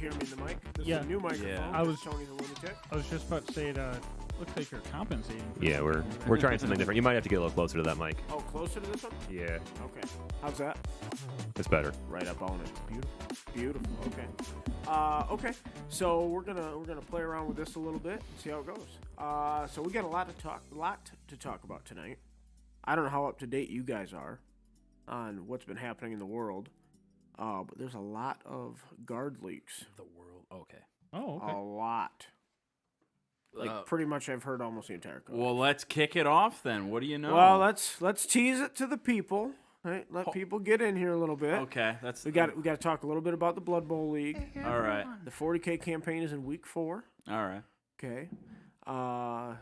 hear me in the mic? This Yeah. is a new microphone. Yeah. I was- Tony the Lunatic. I was just about to say it looks like you're compensating. Yeah, we're trying something different. You might have to get a little closer to that mic. Oh, closer to this one? Yeah, Okay. How's that? it's better. Right up on it. Beautiful. Beautiful. Okay. Okay. So we're gonna play around with this a little bit and see how it goes. So we got a lot to talk about tonight. I don't know how up to date you guys are on what's been happening in the world. But there's a lot of guard leaks. The world. Okay. Oh, okay. A lot. Like pretty much I've heard almost the entire code. Well, let's kick it off then. What do you know? Well, let's tease it to the people. Right? Let people get in here a little bit. Okay, that's We got to talk a little bit about the Blood Bowl League. all right. The 40K campaign is in week 4. All right. Okay. I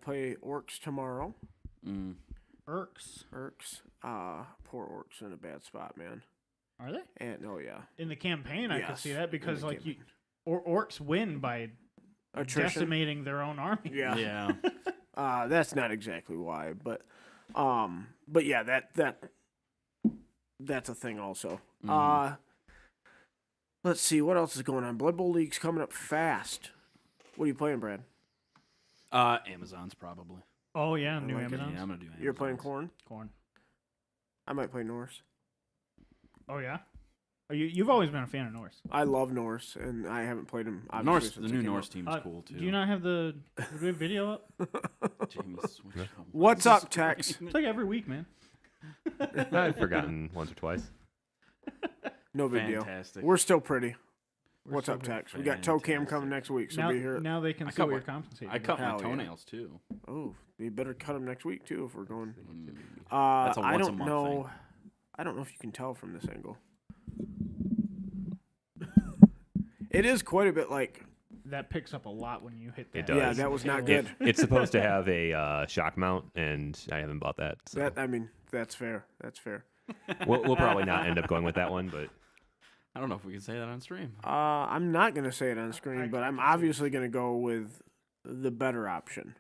play Orcs tomorrow. Erks. Orcs. Poor Orcs in a bad spot, man. Are they? And yeah. In the campaign, I could Yes, see that because in the like campaign. orcs win by Attrition. decimating their own army. Yeah. Yeah. That's not exactly why, but yeah, that's a thing also. Let's see what else is going on. Blood Bowl League's coming up fast. What are you playing, Brad? Amazon's probably. Oh yeah, new like it. Amazons. Yeah, I'm gonna do Amazon's. You're playing Corn? Corn. I might play Norse. Oh yeah. Oh, you've always been a fan of Norse. I love Norse, and I haven't played him. Norse, obviously, the since new it came Norse out. team's cool too. Do you not have the video up? Jamie switched. What's up, Tex? It's like every week, man. I've forgotten once or twice. No big Fantastic. deal. We're still pretty. We're What's so up, good. Tex? We got toe cam Fantastic. coming next week, so Now, be here. now they can I see cut what my- you're compensating. I cut my Hell yeah. toenails too. Oh, you better cut them next week too if we're going. That's a I once a don't month know. thing. I don't know if you can tell from this angle. It is quite a bit like. That picks up a lot when you hit that. It does. Yeah, that was not Halo. good. It's supposed to have a shock mount, and I haven't bought that. So That's fair. That's fair. we'll probably not end up going with that one, but I don't know if we can say that on stream. I'm not gonna say it on screen, I but I'm can say it. obviously gonna go with the better option.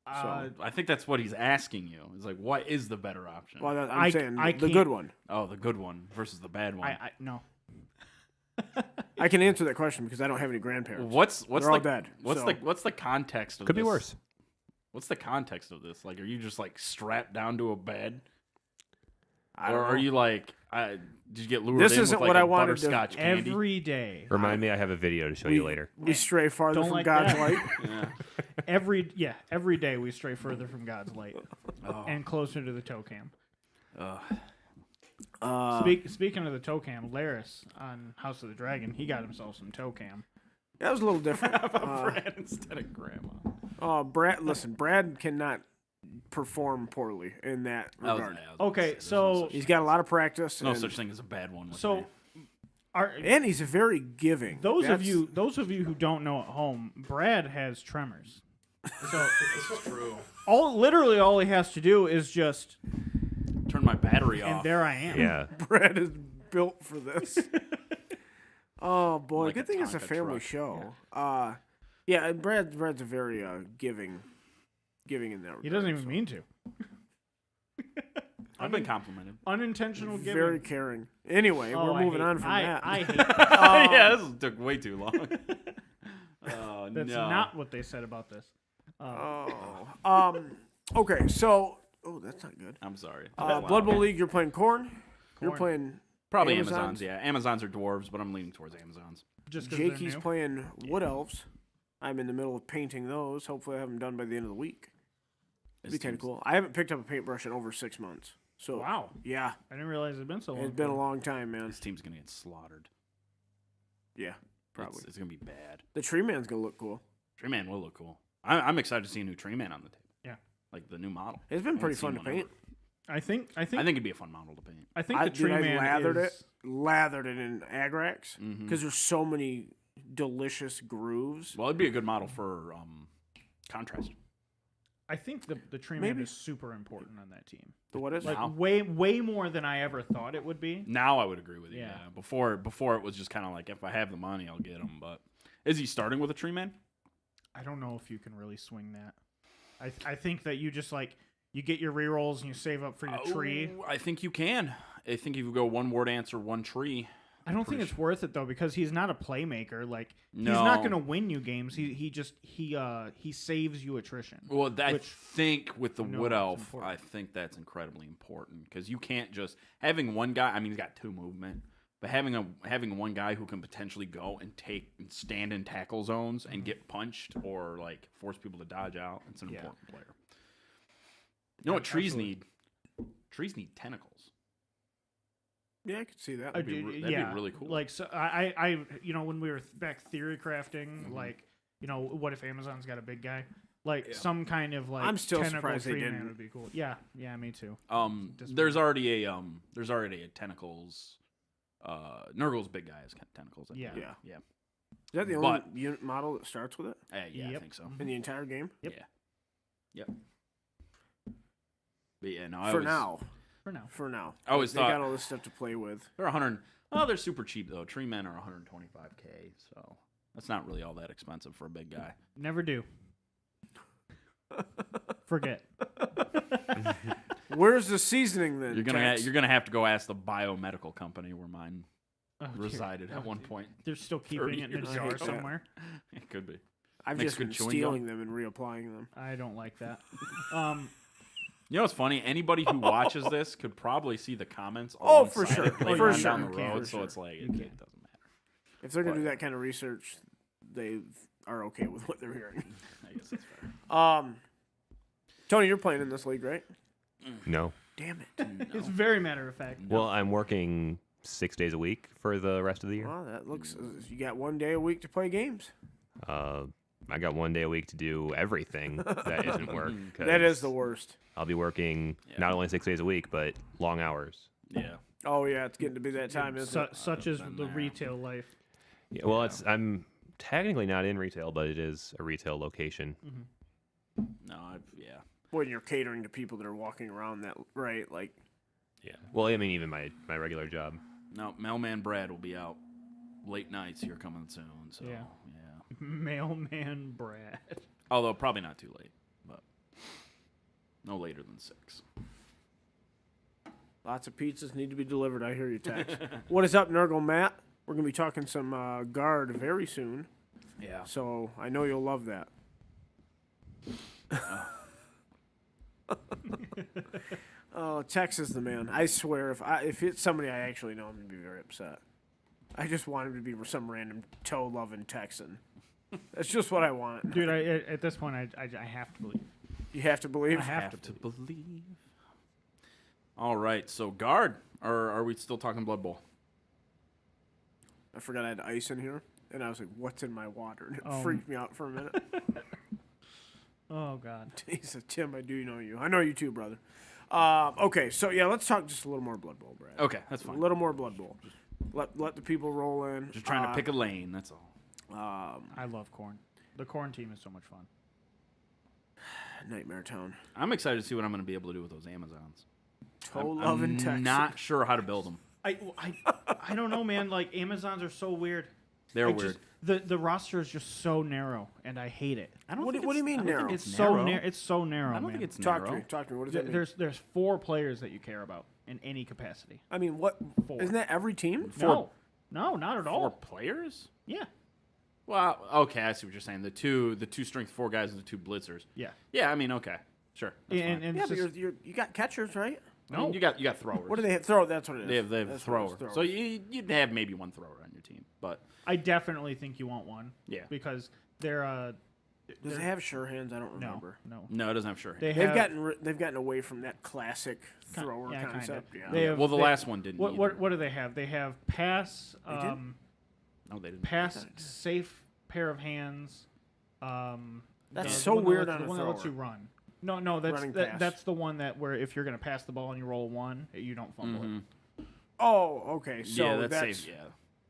I think that's what he's asking you. He's like, what is the better option? Well, I'm I saying the can't- good one. Oh, the good one versus the bad one. I no. I can answer that question because I don't have any grandparents. What's They're the all dead, What's so- the context of could this? be worse. What's the context of this? Like, are you just like strapped down to a bed, I or don't are know. you like, did you get lured This in isn't with like what a I wanted to- butterscotch candy? Every day. Remind me, I have a video to show you later. We stray farther Don't from like God's that. light. Yeah. Every day we stray further from God's light Oh. and closer to the toe cam. Ugh. Speaking of the toe cam, Laris on House of the Dragon, he got himself some toe cam. That was a little different. Brad instead of grandma. Brad cannot perform poorly in that That was- regard. yeah, I was Okay, gonna say, there's so- He's got a lot of practice. no and, such thing as a bad one. With So, me. and he's very giving. those of That's- you who don't know at home, Brad has tremors. So This is true. literally all he has to do is just, Turn my battery and off. there I am. Yeah, Brad is built for this. Oh boy, Like good a thing it's a Tonka family truck. show. Yeah, and Brad's a very giving in that regard. He doesn't even so. mean to. I've been complimented. Unintentional giving. Very caring. Anyway, Oh, we're I moving hate- on from that. I hate yeah, this took way too long. Oh That's no. not what they said about this. Okay, so that's not good. I'm sorry. Blood Bowl League, you're playing Corn. You're Corn. playing Probably Amazons? Amazons. Yeah, Amazons are dwarves, but I'm leaning towards Amazons. Just because Jakey's playing Wood Elves. I'm in the middle of painting those. Hopefully, I have them done by the end of the week. It'd be kind of cool. I haven't picked up a paintbrush in over 6 months. So Wow, yeah, I didn't realize it'd been so long. it's been a long time, man. This team's gonna get slaughtered. Yeah, probably. It's gonna be bad. The Tree Man's gonna look cool. Tree Man will look cool. I'm excited to see a new Tree Man on the table. Yeah. Like the new model. It's been I pretty haven't fun to seen one paint. I think I think it'd be a fun model to paint. the Tree I Man lathered it in Agrax Mhm. because there's so many delicious grooves. Well, it'd be a good model for contrast. I think the Tree Man Maybe. is super important on that team. The what is Like Now? way more than I ever thought it would be. Now I would agree with you. Yeah. Yeah. Before it was just kind of like if I have the money, I'll get him. But is he starting with a Tree Man? I don't know if you can really swing that. I think that you just like you get your rerolls and you save up for your tree. I think you can. I think if you go one ward answer, one tree, I don't think it's worth it though because he's not a playmaker. Like he's No. not going to win you games. He saves you attrition. Well, I which think with the I know Wood is Elf, important. I think that's incredibly important because you can't just having one guy. I mean, he's got 2 movement, but having one guy who can potentially go and stand in tackle zones and get punched or like force people to dodge out. It's an important player. You know what trees absolutely. need? Trees need tentacles. Yeah, I could see that. That'd be really cool. Like so, I when we were back theory crafting, like what if Amazon's got a big guy? Like some kind of like I'm still tentacle surprised they tree man didn't. would be cool. Yeah, me too. There's already a tentacles. Nurgle's big guy has tentacles. I think. Yeah. Yeah. Is that the only unit model that starts with it Yeah, I Yep. think so. in the entire game? Yep. Yep. But yeah, no. For now. For now. I always they thought got all this stuff to play with. they're 100. Oh, they're super cheap though. Tree men are 125K, so that's not really all that expensive for a big guy. Never do. Forget. Where's the seasoning then? You're gonna have to go ask the biomedical company where mine Oh, dear. resided at one point. They're still keeping it in a years jar ago. somewhere. It could be. I've Makes just good been chewing stealing them and reapplying them. I don't like that. You know what's funny? Anybody who watches this could probably see the comments. Oh, for alongside sure. it later For on sure. down the You can, road, for so sure. it's like it doesn't matter. If they're gonna But- do that kind of research, they are okay with what they're hearing. I guess that's fair. Tony, you're playing in this league, right? No. Damn it. It's very matter of fact. Well, I'm working 6 days a week for the rest of the year. Well, that looks. You got 1 day a week to play games. I got 1 day a week to do everything that isn't work. That is 'cause the worst. I'll be working not only 6 days a week, but long hours. Yeah. Oh yeah, it's getting to be that time, isn't it? Such is been the there. retail life. Yeah, well, I'm technically not in retail, but it is a retail location. No, When you're catering to people that are walking around that, right? Like, Yeah. Well, I mean, even my regular job. No, Mailman Brad will be out late nights here coming soon. So Yeah. yeah. Mailman Brad. Although probably not too late, but no later than 6. lots of pizzas need to be delivered. I hear you, Tex. What is up, Nurgle Matt? We're gonna be talking some guard very soon, Yeah. so I know you'll love that. Oh, Tex is the man. I swear, if it's somebody I actually know, I'm gonna be very upset. I just want him to be some random toe-loving Texan. That's just what I want. Dude, at this point, I have to believe. You have to believe. I have to believe. All right, so guard, or are we still talking Blood Bowl? I forgot I had ice in here, and I was like, "What's in my water?" And it Oh. freaked me out for a minute. Oh God. He said, "Tim, I do know you. I know you too, brother." Okay, so yeah, let's talk just a little more Blood Bowl, Brad. Okay, that's A fine. little more Blood Bowl. Let the people roll in. Just trying to pick a lane. That's all. I love corn. The corn team is so much fun. Nightmare Town. I'm excited to see what I'm going to be able to do with those Amazons. Toe-loving I'm Texan. not sure how to build them. I don't know, man. Like Amazons are so weird. They're I weird. The roster is just so narrow, and I hate it. I don't What think do you mean I don't think narrow? It's narrow. so narrow. It's so narrow, I don't man. think it's Talk narrow. to me. Talk to me. What does that mean? There's 4 players that you care about in any capacity. I mean, what? 4. Isn't that every team? No, not at 4 all. players? Yeah, Well, okay, I see what you're saying. The two strength 4 guys and the 2 blitzers. yeah. Yeah, I mean, okay, sure. That's And fine. Yeah, it's but just- you got catchers, right? I mean, you got throwers. What do they have? Throw? That's what it is. They have That's what it thrower. is, throwers. So you'd have maybe 1 thrower on your team, but I definitely think you want one. Yeah. because they're Does they have sure hands? I don't remember. no. no, it doesn't have sure. They They've have, gotten away from that classic thrower yeah, kinda. concept. Yeah. They have- Well, the they- last one didn't. What either. do they have? They have pass, didn't? No, they didn't. pass, safe pair of hands. That's the so one weird that, on the a one that lets you thrower. run. No, that's Running pass. that's the one that where if you're gonna pass the ball and you roll 1, you don't fumble it. Oh, okay. So yeah, that's safe. Yeah,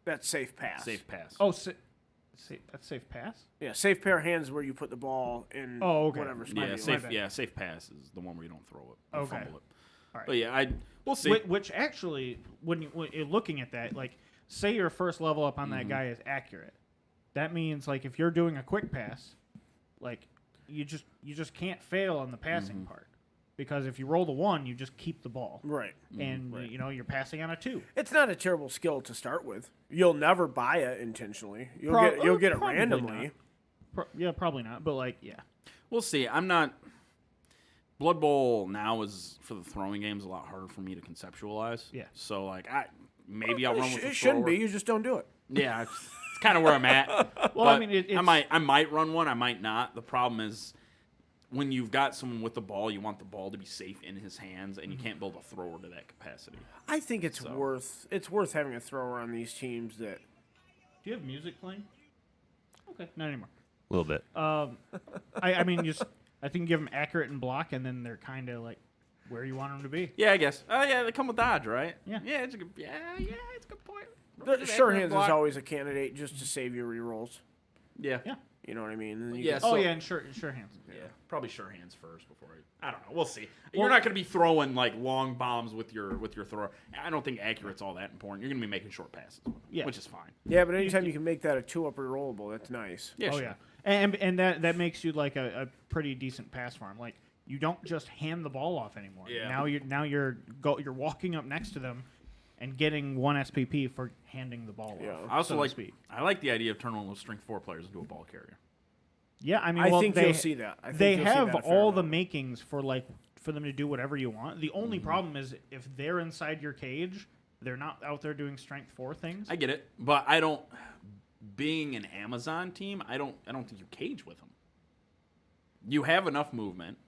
that's safe pass. safe pass. Oh, that's safe pass. Yeah, safe pair of hands where you put the ball in. Oh, okay. Whatever. yeah, my safe. bad. Yeah, safe pass is the one where you don't throw it. You Okay. fumble it. All right. But yeah, we'll see. Which actually, when you're looking at that, like, say your first level up on that guy is accurate, that means like if you're doing a quick pass, like you just can't fail on the passing part. because if you roll the 1, you just keep the ball. Right. And, you're passing on a 2. It's not a terrible skill to start with. You'll never buy it intentionally. You'll get it Probably randomly. Probably not, but, yeah. We'll see. I'm not. Blood Bowl now is for the throwing games a lot harder for me to conceptualize. Yeah. So maybe I'll run with the It shouldn't thrower. be. You just don't do it. Yeah, it's kind of where I'm at. Well, But I mean, I might run one. I might not. The problem is when you've got someone with the ball, you want the ball to be safe in his hands, and you can't build a thrower to that capacity. I think it's worth having a thrower on these teams that. Do you have music playing? Okay, not anymore. A little bit. I mean, I think give them accurate and block, and then they're kind of like where you want them to be. Yeah, I guess. Oh, yeah, they come with dodge, right? Yeah. Yeah, it's a good. Yeah, it's a good point. Sure hands is always a candidate just to save your rerolls. Yeah. Yeah. You know what I mean? And then you Yeah. can- And sure hands. Yeah, probably sure hands first before I don't know. We'll see. You're not going to be throwing like long bombs with your thrower. I don't think accurate's all that important. You're going to be making short passes, which is fine. Yeah, but anytime you can make that a 2-up rerollable, that's nice. Yeah, Oh sure. yeah, and that makes you like a pretty decent pass farm. Like you don't just hand the ball off anymore. Yeah. Now you're walking up next to them and getting 1 SPP for handing the ball Yeah. off. I also so to like speak. I like the idea of turning one of those strength 4 players into a ball carrier. Yeah, I mean, I well, think they, you'll see that. I think they you'll see have that a fair all the amount. makings for them to do whatever you want. The only problem is if they're inside your cage, they're not out there doing strength 4 things. I get it, but I don't. Being an Amazon team, I don't think you cage with them. You have enough movement.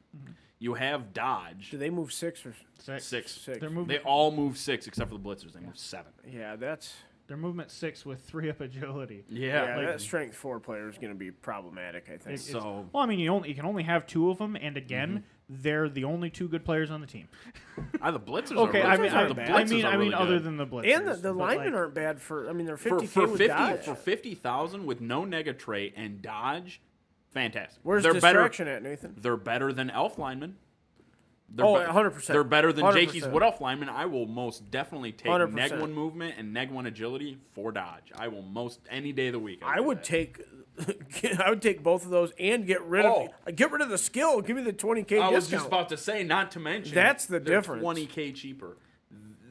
You have dodge. Do they move 6 or 6. 6? Their They movement, all move 6 except for the blitzers. They move 7. Yeah, that's their movement 6 with 3-up agility. yeah. Yeah. That strength 4 player is going to be problematic. I think. So Well, I mean, you can only have 2 of them, and again, they're the only 2 good players on the team. the blitzers. Okay, are really aren't the bad. blitzers are really other good. than the blitzers, And the but, linemen like, aren't bad for. I mean, they're for 50K with dodge. for 50,000 with no nega trait and dodge. Fantastic. Where's they're distraction better, at, Nathan? They're better than elf linemen. They're Oh, be- 100%. They're better than 100%. Jakey's wood elf linemen. I will most definitely take 100%. neg 1 movement and neg 1 agility for dodge. I will most any day of the week. I would take. I would take both of those and get rid of the skill. Give me the 20K I discount. was just about to say, not to mention That's the they're difference. 20K cheaper.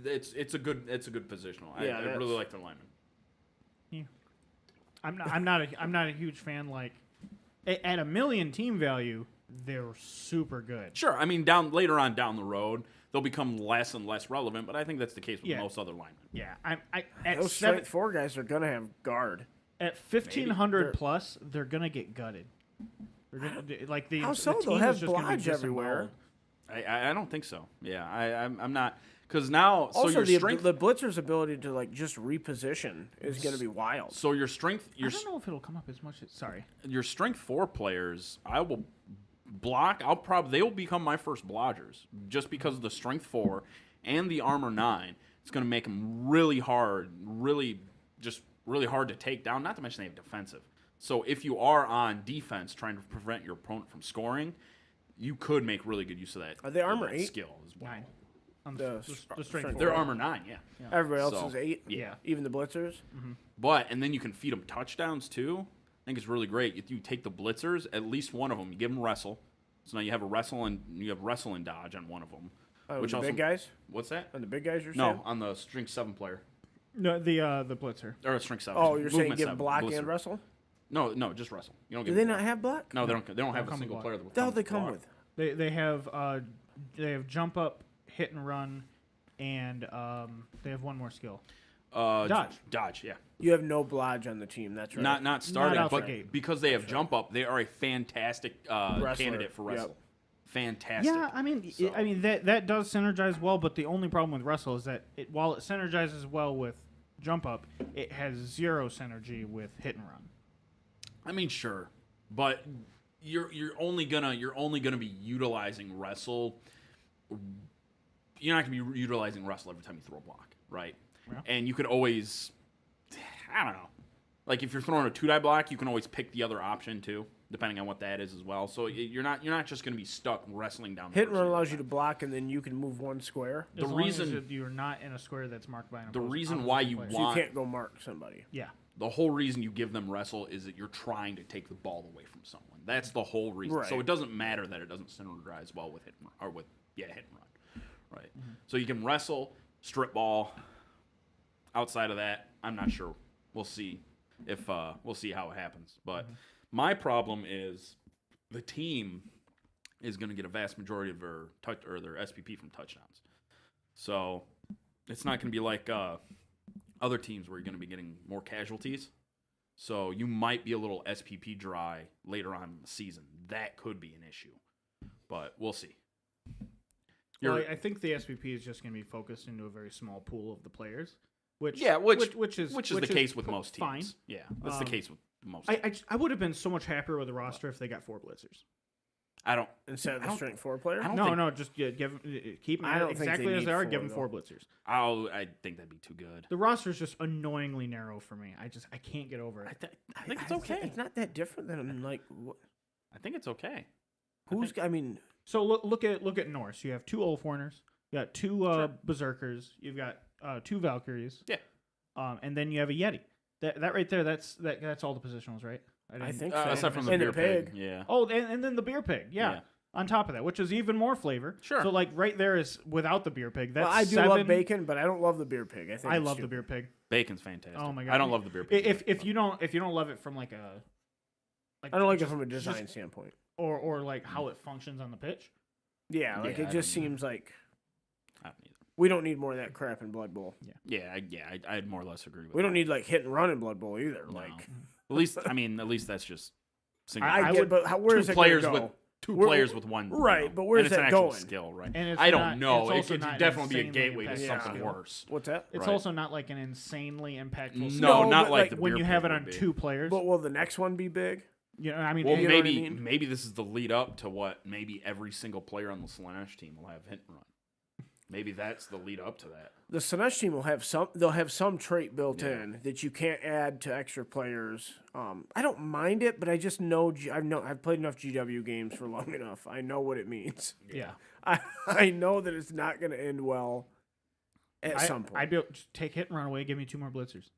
It's a good positional. Yeah, I that's- really like their linemen. I'm not a huge fan. Like at $1 million team value, they're super good. Sure, I mean later on down the road they'll become less and less relevant, but I think that's the case with Yeah. most other linemen. Yeah, at Those strength 4 guys are gonna have guard. at 1,500 plus, they're gonna get gutted. They're gonna, like the How so? the They'll team have is just gonna be blodge everywhere. disemboweled. I don't think so. Yeah, I'm not because now so Also, your the strength blitzer's ability to like just reposition is gonna be wild. so your strength I don't know if it'll come up as much as your strength 4 players I will block. They will become my first blodgers just because of the strength 4 and the armor 9. It's going to make them really hard to take down. Not to mention they have defensive. So if you are on defense trying to prevent your opponent from scoring, you could make really good use of that. Are they armor that 8? skill as well. 9. The The strength strength four. They're armor 9, yeah. Everybody else So, is 8. yeah. Even the blitzers. But and then you can feed them touchdowns too. I think it's really great. If you take the blitzers, at least one of them, you give them wrestle. So now you have wrestle and dodge on one of them. The big guys. What's that? And the big guys you're No, saying. on the strength 7 player No, the blitzer. or strength 7. Oh, you're saying Movement give 7, block blister. and wrestle? No, just wrestle. You don't Do give they them not block. have block? No, they don't. They don't have a come single with player block. that will What the hell they come come with with? They have jump up, hit and run, and they have one more skill. block. Dodge, yeah. You have no blodge on the team. That's right. Not starting, out the but gate. because they have jump up, they are a fantastic Wrestler. candidate for Yep. wrestle. Fantastic. Yeah, I mean that does synergize well, but the only problem with wrestle is that while it synergizes well with jump up, it has 0 synergy with hit and run. I mean, sure, but you're only gonna be utilizing wrestle. You're not gonna be utilizing wrestle every time you throw a block, right? Yeah. And you could always, I don't know, like if you're throwing a 2-die block, you can always pick the other option too, depending on what that is as well. So you're not just gonna be stuck wrestling down. Hit and run allows you to block, and then you can move 1 square. As The long as reason- you're not in a square that's marked by an The opposing reason why you player. So you want- can't go mark somebody. Yeah. The whole reason you give them wrestle is that you're trying to take the ball away from someone. That's the whole reason. Right. So it doesn't matter that it doesn't synergize well with hit or with Yeah, hit and run. Right. So you can wrestle, strip ball. Outside of that, I'm not sure. We'll see if we'll see how it happens. But my problem is the team is going to get a vast majority of their their SPP from touchdowns. So it's not going to be like other teams where you're going to be getting more casualties. So you might be a little SPP dry later on in the season. That could be an issue, but we'll see. Well, I think the SPP is just going to be focused into a very small pool of the players. Which is the case with most teams. Fine. Yeah, that's the case with most. Teams. I would have been so much happier with the roster if they got 4 blitzers. I don't instead of the strength 4 player. Just keep them exactly as they are. Give them 4 blitzers. I think that'd be too good. The roster is just annoyingly narrow for me. I can't get over it. I think it's okay. It's not that different than like. I think it's okay. So look at Norse. You have 2 Ulfwarners. You got 2 Berserkers. You've got 2 Valkyries. Yeah. And then you have a Yeti. That right there. That's all the positionals, right? I think so. Aside from the beer pig. Yeah. Oh, and then the beer pig. Yeah. On top of that, which is even more flavor. Sure. So like right there is without the beer pig. That's I do love bacon, but I don't love the beer pig. I love the beer pig. Bacon's fantastic. Oh my god. I don't love the beer pig. If you don't love it from like a. I don't like it from a design standpoint. Or like how it functions on the pitch. Yeah, it just seems like. I don't either. We don't need more of that crap in Blood Bowl. I'd more or less agree with We don't need like hit and run in Blood Bowl either. No. Like at least that's just single. But where is it going to go? Two players with one. Right, but where's that going? Skill, right? And I don't know. It could not definitely be a gateway to something skill. worse. What's that? It's also not like an insanely impactful skill. No, not like the when beer you have pig it on would be. 2 players. But will the next one be big? You know, I mean, Well, you know what I mean? maybe this is the lead up to what maybe every single player on the Slanesh team will have hit and run. Maybe that's the lead up to that. The Slanesh team will have some. They'll have some trait built in that you can't add to extra players. I don't mind it, but I just know. I've played enough GW games for long enough. I know what it means. Yeah. I know that it's not going to end well at some point. I'd be able to just take hit and run away. Give me 2 more blitzers.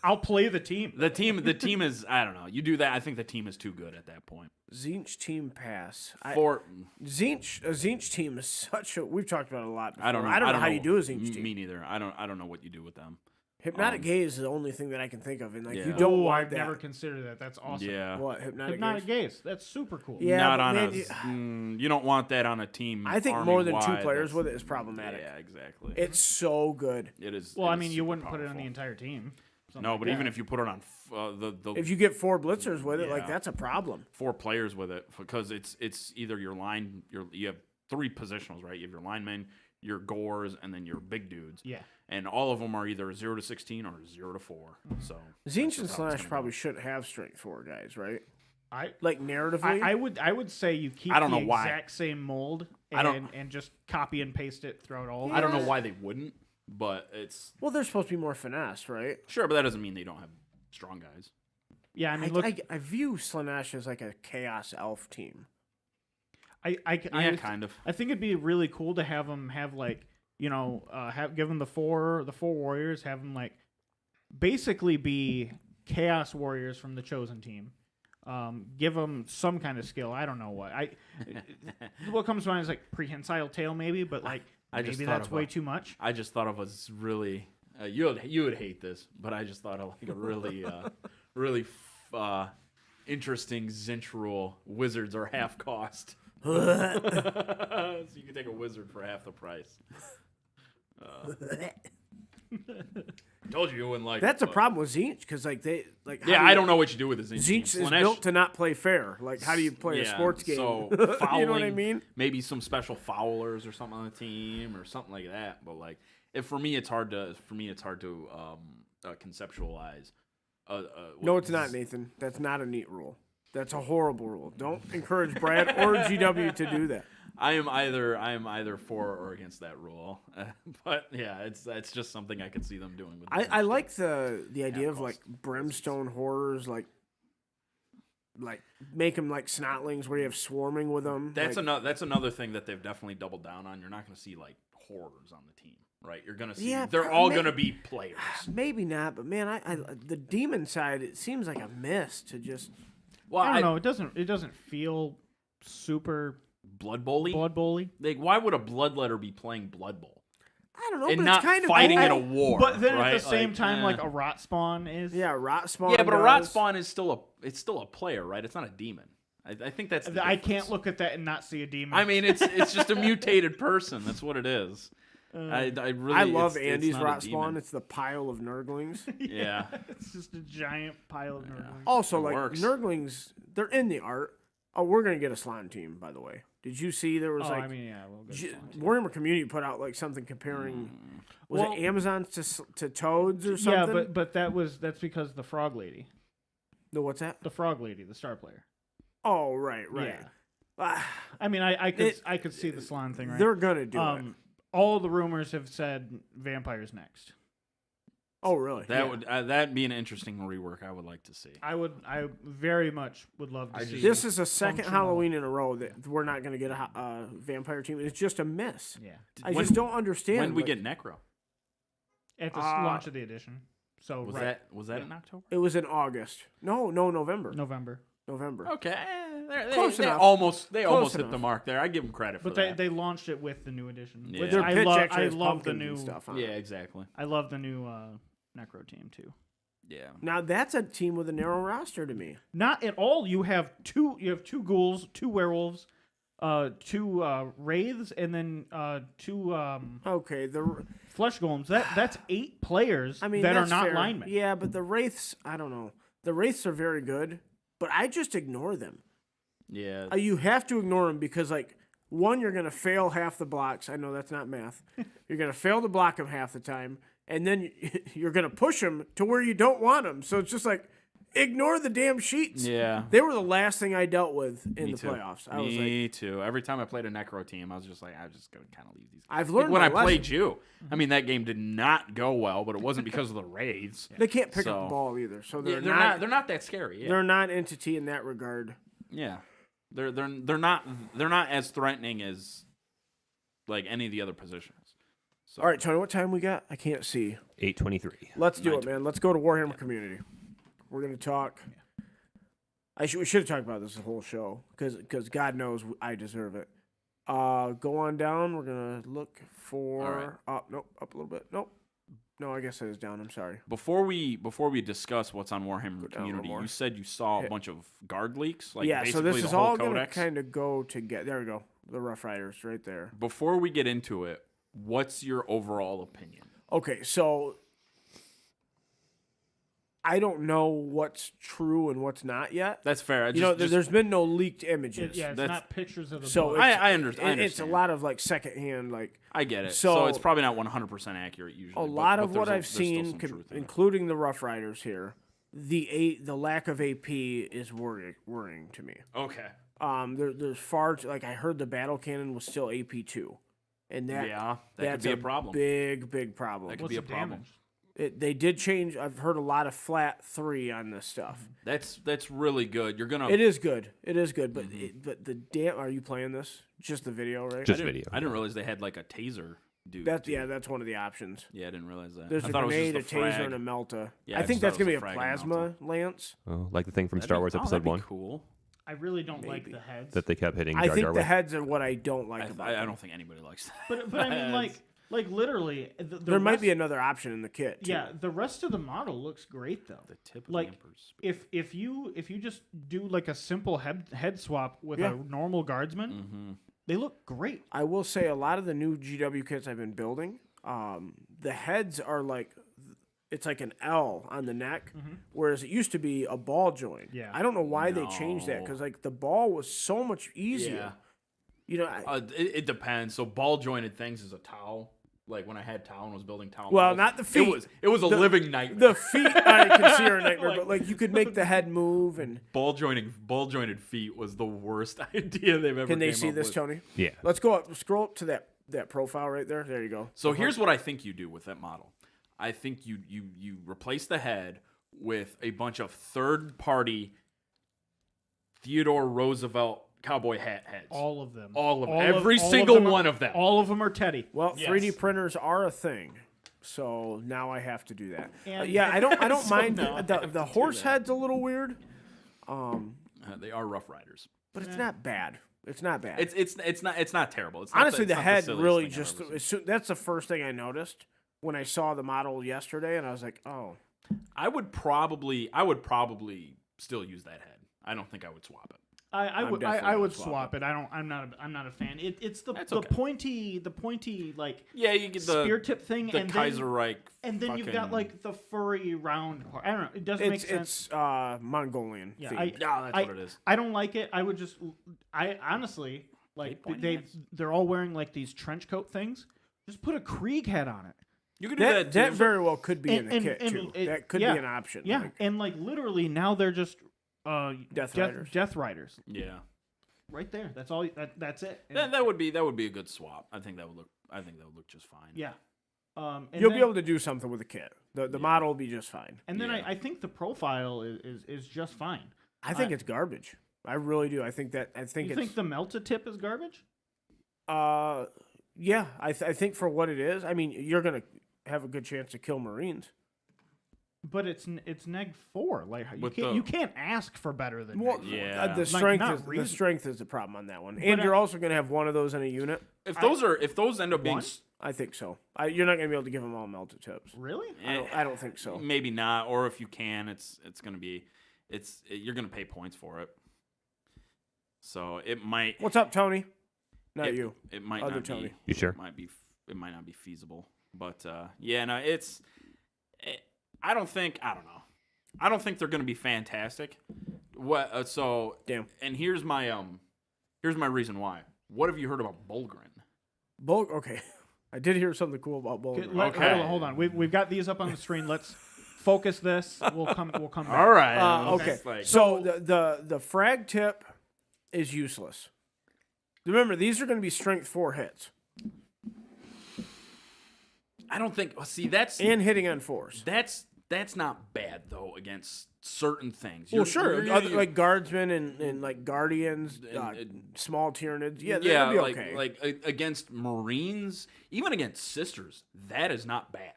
I'll play the team. The team is. I don't know. You do that. I think the team is too good at that point. Zinch team pass. Zinch team is such a. We've talked about it a lot before. I don't know. I don't know how you do a Zinch team. Me neither. I don't know what you do with them. Hypnotic Gaze is the only thing that I can think of, and you Yeah. don't want I've that. never considered that. That's awesome. Yeah. What Hypnotic Gaze? That's super cool. Yeah, Not but on man, you don't want that on a team. I think more than 2 army-wide, players that's- with it is problematic. Yeah, exactly. It's so good. It is. Well, it I is mean, you super wouldn't put it on powerful. the entire team. No, but even if you put it on the If you get 4 blitzers with it, Yeah. that's a problem. 4 players with it, because it's either your line, you have 3 positionals, right? You have your linemen, your gores, and then your big dudes. Yeah. And all of them are either 0 to 16 or 0 to 4. So Zinch and Slash probably shouldn't have strength 4 guys, right? I narratively. I would say you keep I don't the know why. exact same mold I don't- and just copy and paste it throughout all. I don't know why they wouldn't, but it's Well, they're supposed to be more finesse, right? sure, but that doesn't mean they don't have strong guys. Yeah, I mean, look, I view Slanesh as like a chaos elf team. Yeah, kind of. I think it'd be really cool to have them have like give them the four warriors, have them like basically be chaos warriors from the chosen team. Give them some kind of skill. I don't know what. What comes to mind is like prehensile tail, maybe, but like maybe that's way too much. I just thought of a really you would hate this, but I just thought of like a really really interesting Zinch rule. Wizards are half cost. So you can take a wizard for half the price. Told you wouldn't like That's it, a but- problem with Zinch because how I don't know what you do with the Zinch. Zinch is Slanesh- built to not play fair. Like, how do you play a sports game? So you know what I fouling, mean? Maybe some special foulers or something on the team or something like that. But like, for me, it's hard to conceptualize. No, it's not, Nathan. That's not a neat rule. That's a horrible rule. Don't encourage Brad or GW to do that. I am either for or against that rule. But yeah, it's just something I could see them doing. With I like the idea of like brimstone horrors, like make them like snotlings where you have swarming with them. That's another thing that they've definitely doubled down on. You're not going to see like horrors on the team, right? You're going to see they're all going to be players. Maybe not, but man, I the demon side, it seems like a miss to just. Well, I don't know. It doesn't feel super Blood Bowl-y? Blood Bowl-y. Like, why would a Bloodletter be playing Blood Bowl? I don't know, And but not it's kind of fighting cool. in a war. But then right? at the same time, eh. like a rot spawn is. Yeah, rot spawn. Yeah, but a Rot does. Spawn is still a player, right? It's not a demon. I think that's the I difference. can't look at that and not see a demon. I mean, it's just a mutated person. That's what it is. I really I love it's Andy's not a rot demon. spawn. It's the pile of Nurglings. Yeah. It's just a giant pile of nurglings. Also, It like works. Nurglings, they're in the art. Oh, we're gonna get a slime team, by the way. Did you see there was Oh, like I mean, yeah, we'll go. Warhammer Community put out like something comparing was Well- it Amazon to Toads or something? Yeah, but that's because the frog lady, No, what's that? the frog lady, the star player. Oh, right. Yeah. Ah, I mean, I could see the slime thing, right? they're gonna do it. All the rumors have said vampires next. Oh, really? That would that'd be an interesting rework. I would like to see. I very much would love to see. This is a second functional- Halloween in a row that we're not going to get a vampire team. It's just a miss. Yeah, I just don't understand. When we like, get Necro? at the launch of the edition. So Was right, that in October? it was in August. No, November. November. November. Okay, Close they enough. almost Close hit the enough. mark there. I give them credit for But that. they launched it with the new edition. Yeah. Which Their I pitch love. actually I has love the pumpkins new and stuff on yeah, it. exactly. I love the new Necro team too. Yeah. Now that's a team with a narrow roster to me. Not at all. You have two ghouls, two werewolves, two wraiths, and then two Okay, the flesh golems. That's 8 players I mean that are that's not fair. linemen. Yeah, but the wraiths, I don't know. The wraiths are very good, but I just ignore them. Yeah. You have to ignore them because, like, one, you're going to fail half the blocks. I know that's not math. You're going to fail to block them half the time, and then you're going to push them to where you don't want them. So it's just like, ignore the damn sheets. Yeah. They were the last thing I dealt with in Me the too. playoffs. I was like, Me too. Every time I played a Necro team, I was just like, I just go kind of leave these. I've Like learned when my I played lesson. you. I mean, that game did not go well, but it wasn't because of the raids. They can't pick up So- the ball either. So Yeah, they're, they're not that scary. Yeah. they're not entity in that regard. Yeah. They're not as threatening as like any of the other positions. So All right, Tony, what time we got? I can't see. 8:23. Let's do it, man. Let's go to Warhammer Community. We're going to talk. We should have talked about this the whole show because God knows I deserve it. Go on down. We're going to look for All right. up. Nope, up a little bit. Nope. No, I guess it is down. I'm sorry. Before we discuss what's on Warhammer down a little Community, more. you said you saw a Hit. bunch of guard leaks. Like yeah, so basically this the is whole all going to codex. kind of go together. There we go. The Rough Riders right there. Before we get into it, what's your overall opinion? Okay, so I don't know what's true and what's not yet. That's fair. There's been no leaked images. Yeah, it's That's- not pictures of the So book. I understand. It's a lot of like secondhand, like I get it. So- So it's probably not 100% accurate usually. a but- lot but of what there's I've there's still seen, some truth in it. including the Rough Riders here. The lack of AP is worrying to me. Okay. There's far like I heard the battle cannon was still AP2, and that Yeah, that could that's be a problem. Big problem. That could What's be a the problem. damage? They did change. I've heard a lot of flat 3 on this stuff. That's really good. You're gonna. It is good. But Mm-hmm. but the damn. Are you playing this? Just the video, right? Just I didn't- video. I didn't realize they had like a taser dude. That's one of the options. Yeah, I didn't realize that. There's I a thought grenade, it a was just a taser, frag. and a melta. Yeah, I I think just that's thought it gonna be was a a frag and a plasma lance. Oh, like the thing from That'd Star be- Wars oh, Episode that'd be 1 Cool. I really don't like Maybe. the heads. that they kept hitting I Jar think Jar the with. heads are what I don't like about I them. don't think anybody likes that. But I mean, like literally, the There might rest- be another option in the kit. Too. Yeah, the rest of the model looks great though. The tip of Like, the Emperor's spear. If you just do like a simple head swap with Yeah. a normal guardsman, Mm-hmm. they look great. I will say a lot of the new GW kits I've been building, the heads are like, it's like an L on the neck, whereas it used to be a ball joint. Yeah. I don't know why they changed that No. because like the ball was so much easier. Yeah. You know, It depends. So ball jointed things is a towel. Like when I had towel and was building towel. Well, models, not the feet. It was a The- living nightmare. the feet I consider a nightmare, but like you could make the head move and ball jointed feet was the worst idea they've ever. can they came see up this, with. Tony? Yeah. Let's go up, scroll up to that profile right there. There you go. So here's what I think you do with that model. I think you replace the head with a bunch of third party Theodore Roosevelt cowboy hat heads. All of them. All of them. All Every all of single them are- one of them. All of them are Teddy. Well, Yes. 3D printers are a thing, so now I have to do that. And- Yeah, I don't So mind now I the have to do horse that. head's a little weird, They are Rough Riders. but it's not bad. It's not bad. It's not terrible. It's not Honestly, it's the not head silliest really thing I've just ever seen. that's the first thing I noticed when I saw the model yesterday, and I was like, oh, I would probably still use that head. I don't think I would swap it. I I'm would definitely I would gonna swap it. I'm not a fan. It's the That's the okay. pointy like Yeah, you get the spear tip thing, the and Kaiserreich. then you've got fucking- like the furry round part. I don't know. It doesn't make sense. it's Mongolian. Yeah, themed. Yeah, that's what it is. I don't like it. I would just I honestly like pointy heads? they're all wearing like these trench coat things. Just put a Krieg head on it. You could do that. That too. very well could be in the And- kit and too. it- That could yeah, be an option. Yeah, like, and like literally now they're just Death Riders. Death Riders. Yeah. Right there. That's all. That's it. And- That would be a good swap. I think that would look just fine. yeah. And You'll then, be able to do something with the kit. The model will be just fine. And then Yeah. I think the profile is just fine. I think it's garbage. I really do. I think You it's think the melted tip is garbage? yeah. I think for what it is, I mean, you're gonna have a good chance to kill Marines. But it's neg 4. Like With you can't ask for better than Well, neg 4. Yeah. the Like, strength not is the reason- strength is the problem on that one, But and you're also gonna have one of those in a unit. If those end up being One? I think so. You're not gonna be able to give them all melted tips. Really? I don't think so. maybe not, or if you can, it's gonna be you're gonna pay points for it. So it might. What's up, Tony? Not it, you. It might Other not Tony. be. You sure? It might not be feasible, but yeah, no, I don't think they're gonna be fantastic. What? So Damn. And here's my reason why. What have you heard about Bulgrin? Okay. I did hear something cool about Bulger. Okay. Hold on. We've got these up on the screen. Let's focus this. We'll come back. All right. Okay. It's like- So the frag tip is useless. Remember, these are going to be strength 4 hits I don't think. See, that's and hitting on 4s. that's not bad though against certain things. Well, You're- sure, you're- like guardsmen and like guardians, And- small Tyranids. Yeah, yeah, that'd be like okay. against Marines, even against sisters, that is not bad.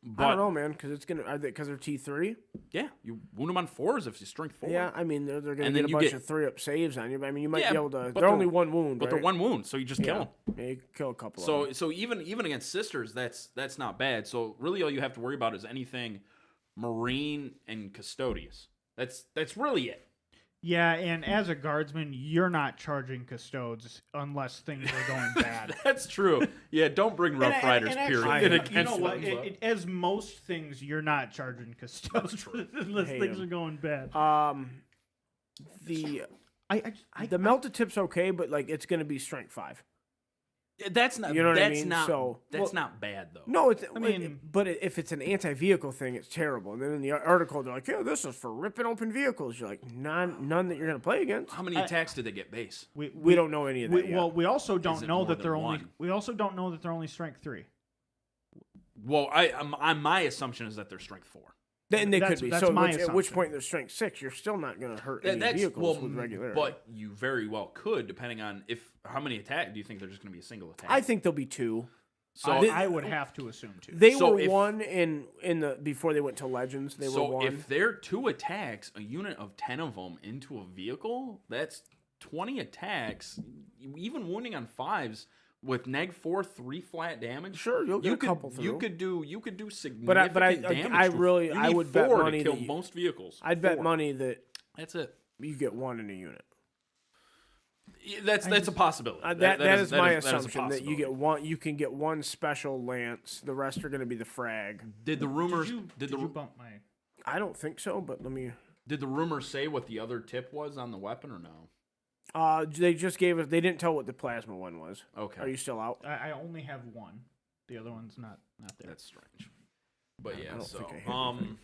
But I don't know, man, because because they're T3. yeah, you wound them on 4s if you strength 4. Yeah, I mean they're going to And get then a you bunch get- of 3-up saves on you. But I mean, you might Yeah, be able to. but They're they're- only one wound, but right? they're one wound, so you just kill them. Yeah, you can kill a couple. of them. So even against sisters, that's not bad. So really, all you have to worry about is anything Marine and Custodius. That's really it. Yeah, and as a guardsman, you're not charging custodes unless things are going bad. That's true. Yeah, don't bring Rough Riders. actually, Period. you know what? As most things, you're not charging custodes unless Hate things 'em. are going bad. The I the melted tip's okay, but like it's going to be strength 5. That's not. You know what I that's mean? not. So- that's well- not bad though. No, it's. I mean- but if it's an anti-vehicle thing, it's terrible. And then in the article, they're like, "Yeah, this is for ripping open vehicles." You're like, none that you're going to play against. How many attacks did they get base? We don't know any of that yet. Well, we also Is don't it know more that than they're only. one? We also don't know that they're only strength 3. Well, my assumption is that they're strength 4. And they That's- could be. that's So my at which assumption. point they're strength 6, you're still not going to hurt any That's vehicles with regularity. but you very well could, depending on how many attacks. Do you think they're just going to be a single attack? I think there'll be 2. so. I would have to assume 2. They So were if- 1 in the before they went to Legends. They so were 1. if they're 2 attacks, a unit of 10 of them into a vehicle, that's 20 attacks. Even wounding on 5s with neg 4, 3 flat damage. Sure, you'll get a couple through. You could do significant But I damage. I to- really you I need would bet 4 money to kill that most vehicles. I'd bet 4. money that That's it. you get 1 in a unit. Yeah, that's a possibility. That is my that is a assumption that you get possibility. 1. You can get 1 special lance. The rest are going to be the frag. Did the rumors? Did you bump my? I don't think so, but let me. Did the rumors say what the other tip was on the weapon or no? They just gave us. They didn't tell what the plasma one was. Okay, Are you still out? I only have 1. The other one's not there. that's strange. But I yeah, don't so think I had anything.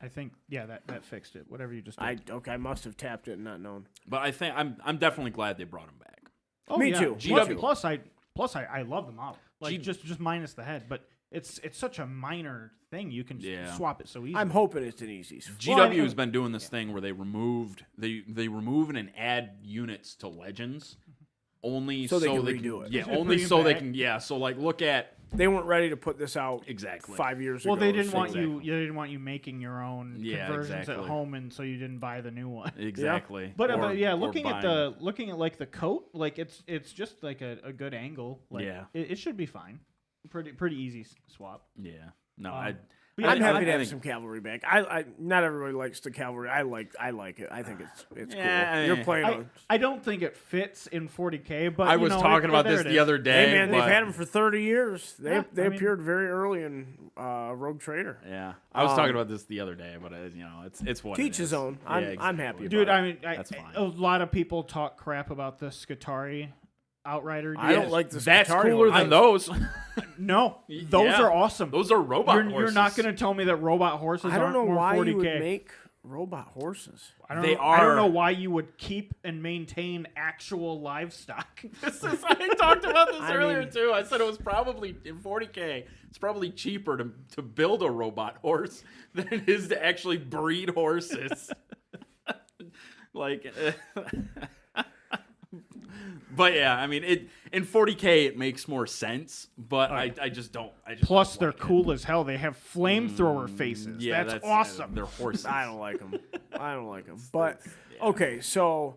I think that fixed it. Whatever you just did. I must have tapped it and not known. but I think I'm definitely glad they brought him back. Oh, Me yeah. too. Plus, GW. I love the model. Like G- just minus the head, but it's such a minor thing. You can Yeah. swap it so easily. I'm hoping it's an easy. GW has been doing this thing where they remove and add units to Legends only So they can can redo it. Yeah, Just only bring it so they back. can. Yeah, so like look at They weren't ready to put this out Exactly. 5 years ago. Well, they didn't so- want you. They didn't want you making your own Yeah, conversions exactly. at home, and so you didn't buy the new one. Exactly. But Or- yeah, or looking at buying- like the coat, like it's just like a good angle. Like, Yeah. it should be fine. Pretty easy swap. Yeah. No, Um, I'm I happy to have think- some cavalry back. I not everybody likes the cavalry. I like it. I think it's Yeah, cool. You're playing. I don't think it fits in 40K, but I you was know, talking about there this it the is. other day. Hey man, they've but- had them for 30 years. They Yeah, I mean- appeared very early in Rogue Trader. Yeah, I was talking about this the other day, but it's what Teach it his is. own. Yeah, I'm exactly. happy. Dude, about I mean, That's fine. a lot of people talk crap about the Skitarii Outrider. I don't deals. like the That's Skitarii cooler one. than those. No, those Yeah. are awesome. Those are robot you're horses. not going to tell me that robot horses I don't aren't know more why 40K. you would make robot horses. I don't They know, I don't are- know why you would keep and maintain actual livestock. I talked about this I earlier mean- too. I said it was probably in 40K. It's probably cheaper to build a robot horse than it is to actually breed horses. like, but yeah, I mean, in 40K it makes more sense. But I just don't. I just Plus, don't they're like it. cool as hell. They have flamethrower faces. Yeah, that's awesome. They're horses. I don't like them. I don't like them. But okay, so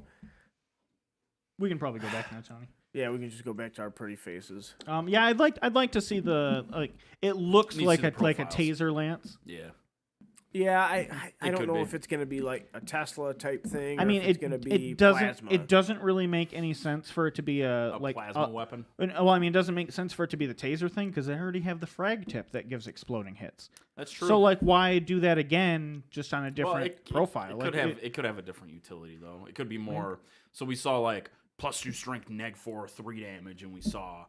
We can probably go back now, Tony. yeah, we can just go back to our pretty faces. Yeah, I'd like to see the like. It looks Need to like see a the like a profiles. taser lance. Yeah. Yeah, I It don't could know be. if it's gonna be like a Tesla type thing. I or mean, if it's it gonna be it doesn't plasma. it doesn't really make any sense for it to be A plasma weapon. Well, I mean, it doesn't make sense for it to be the taser thing because they already have the frag tip that gives exploding hits. That's true. So, like, why do that again just on a different it, profile? It, Like, it could have a different utility though. It could be more. So we saw like +2 strength, -4, 3 damage, and we saw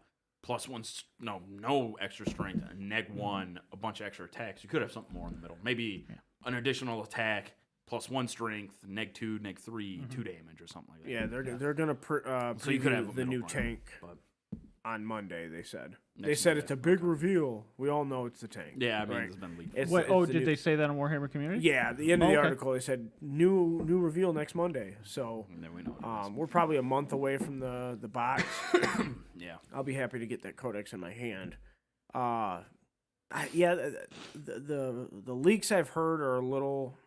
+1 no extra strength, and -1 a bunch of extra attacks. You could have something more in the middle. Maybe an additional attack +1 strength, -2, -3, 2 damage or something like that. Yeah, they're gonna So you could preview have a the new middle ground, tank but on Monday. They said Next it's a Monday, big reveal. We all know it's the tank. yeah, I mean right? it's been leaked. It's- what? Oh, the did new- they say that on Warhammer Community? Yeah, at the end of the Okay. article, they said new reveal next Monday. So And then we know what it is. we're probably a month away from the box. Yeah. I'll be happy to get that codex in my hand. Yeah, the leaks I've heard are a little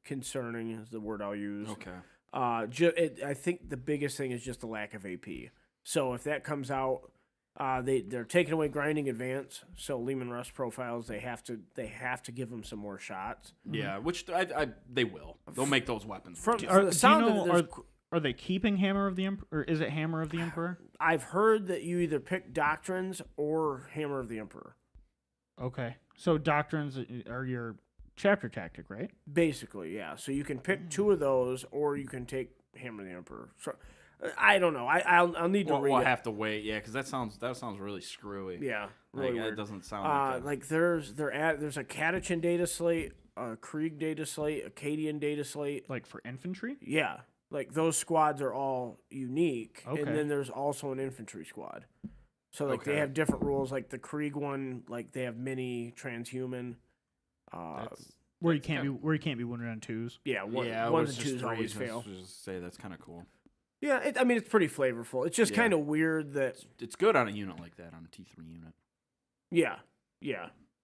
concerning. Is the word I'll use. Okay. I think the biggest thing is just the lack of AP. So if that comes out, they're taking away grinding advance. So Lehman Russ profiles, they have to give them some more shots. Yeah, which they will. They'll make those weapons. From legit. the do you sound of know, it, there's Are they keeping Hammer of the Emperor? Or is it Hammer of the Emperor? I've heard that you either pick Doctrines or Hammer of the Emperor. Okay. So Doctrines are your chapter tactic, right? Basically, yeah. So you can pick two of those, or you can take Hammer of the Emperor. So I don't know. I'll need to read We'll it. have to wait. Yeah, because that sounds really screwy. Yeah, Like, really it weird. doesn't sound like There's a Catachan data slate, a Krieg data slate, Acadian data slate. Like for infantry? Yeah, like those squads are all unique, Okay. and then there's also an infantry squad. So like they Okay. have different rules. Like the Krieg one, like they have mini transhuman. Where you can't be wounded on twos. Yeah, ones I and was just twos always raised- fail. Just say that's kind of cool. Yeah, I mean it's pretty flavorful. It's just Yeah. kind of weird that It's good on a unit like that, on a T3 unit. yeah,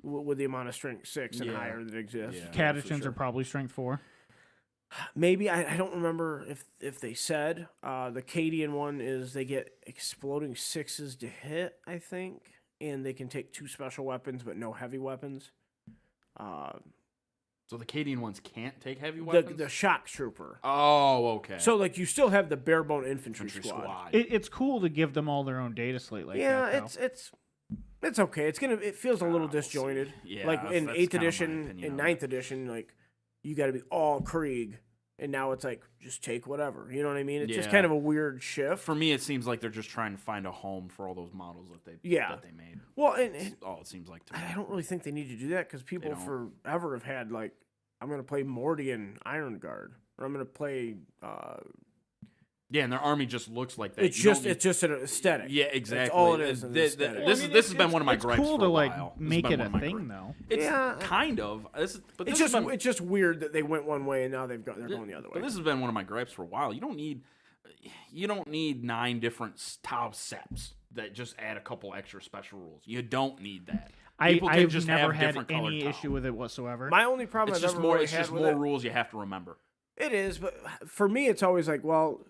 with the amount of strength 6 and Yeah. higher that exists. Yeah. Catachans sure. are probably strength 4. Maybe I don't remember if they said the Cadian one is they get exploding 6s to hit, I think, and they can take 2 special weapons but no heavy weapons. So the Cadian ones can't take heavy weapons? The shock trooper. Oh, okay. So like you still have the bare bone infantry Infantry squad. It's cool to give them all their own data slate like Yeah, that. though. it's okay. It feels a little we'll see. disjointed. Yeah, like in that's 8th kinda my edition, opinion in on 9th edition, like you got to be all Krieg, and now it's like just take whatever. You know what I mean? It's just Yeah. kind of a weird shift. For me, it seems like they're just trying to find a home for all those models that they made. Well, and That's all it seems like to me. I don't really think they need to do that because people don't. forever have had like, I'm gonna play Mordian Iron Guard, or I'm gonna play. Yeah, and their army just looks like that. It's You don't just an aesthetic. Yeah, exactly. That's all it is. An This, aesthetic. this has been one of my it's gripes cool for to a like while. This has make been it one a of my thing gripes. though. It's Yeah. kind of. But It's this just has been, it's just weird that they went one way and now they're going the other way. But this has been one of my gripes for a while. You don't need 9 different Tau seps. that just add a couple extra special rules. You don't need that. I've just never have had different colored any tile. issue with it whatsoever. My only problem It's I've just ever more. really It's had just with more it, rules you have to remember. it is, but for me, it's always like, well,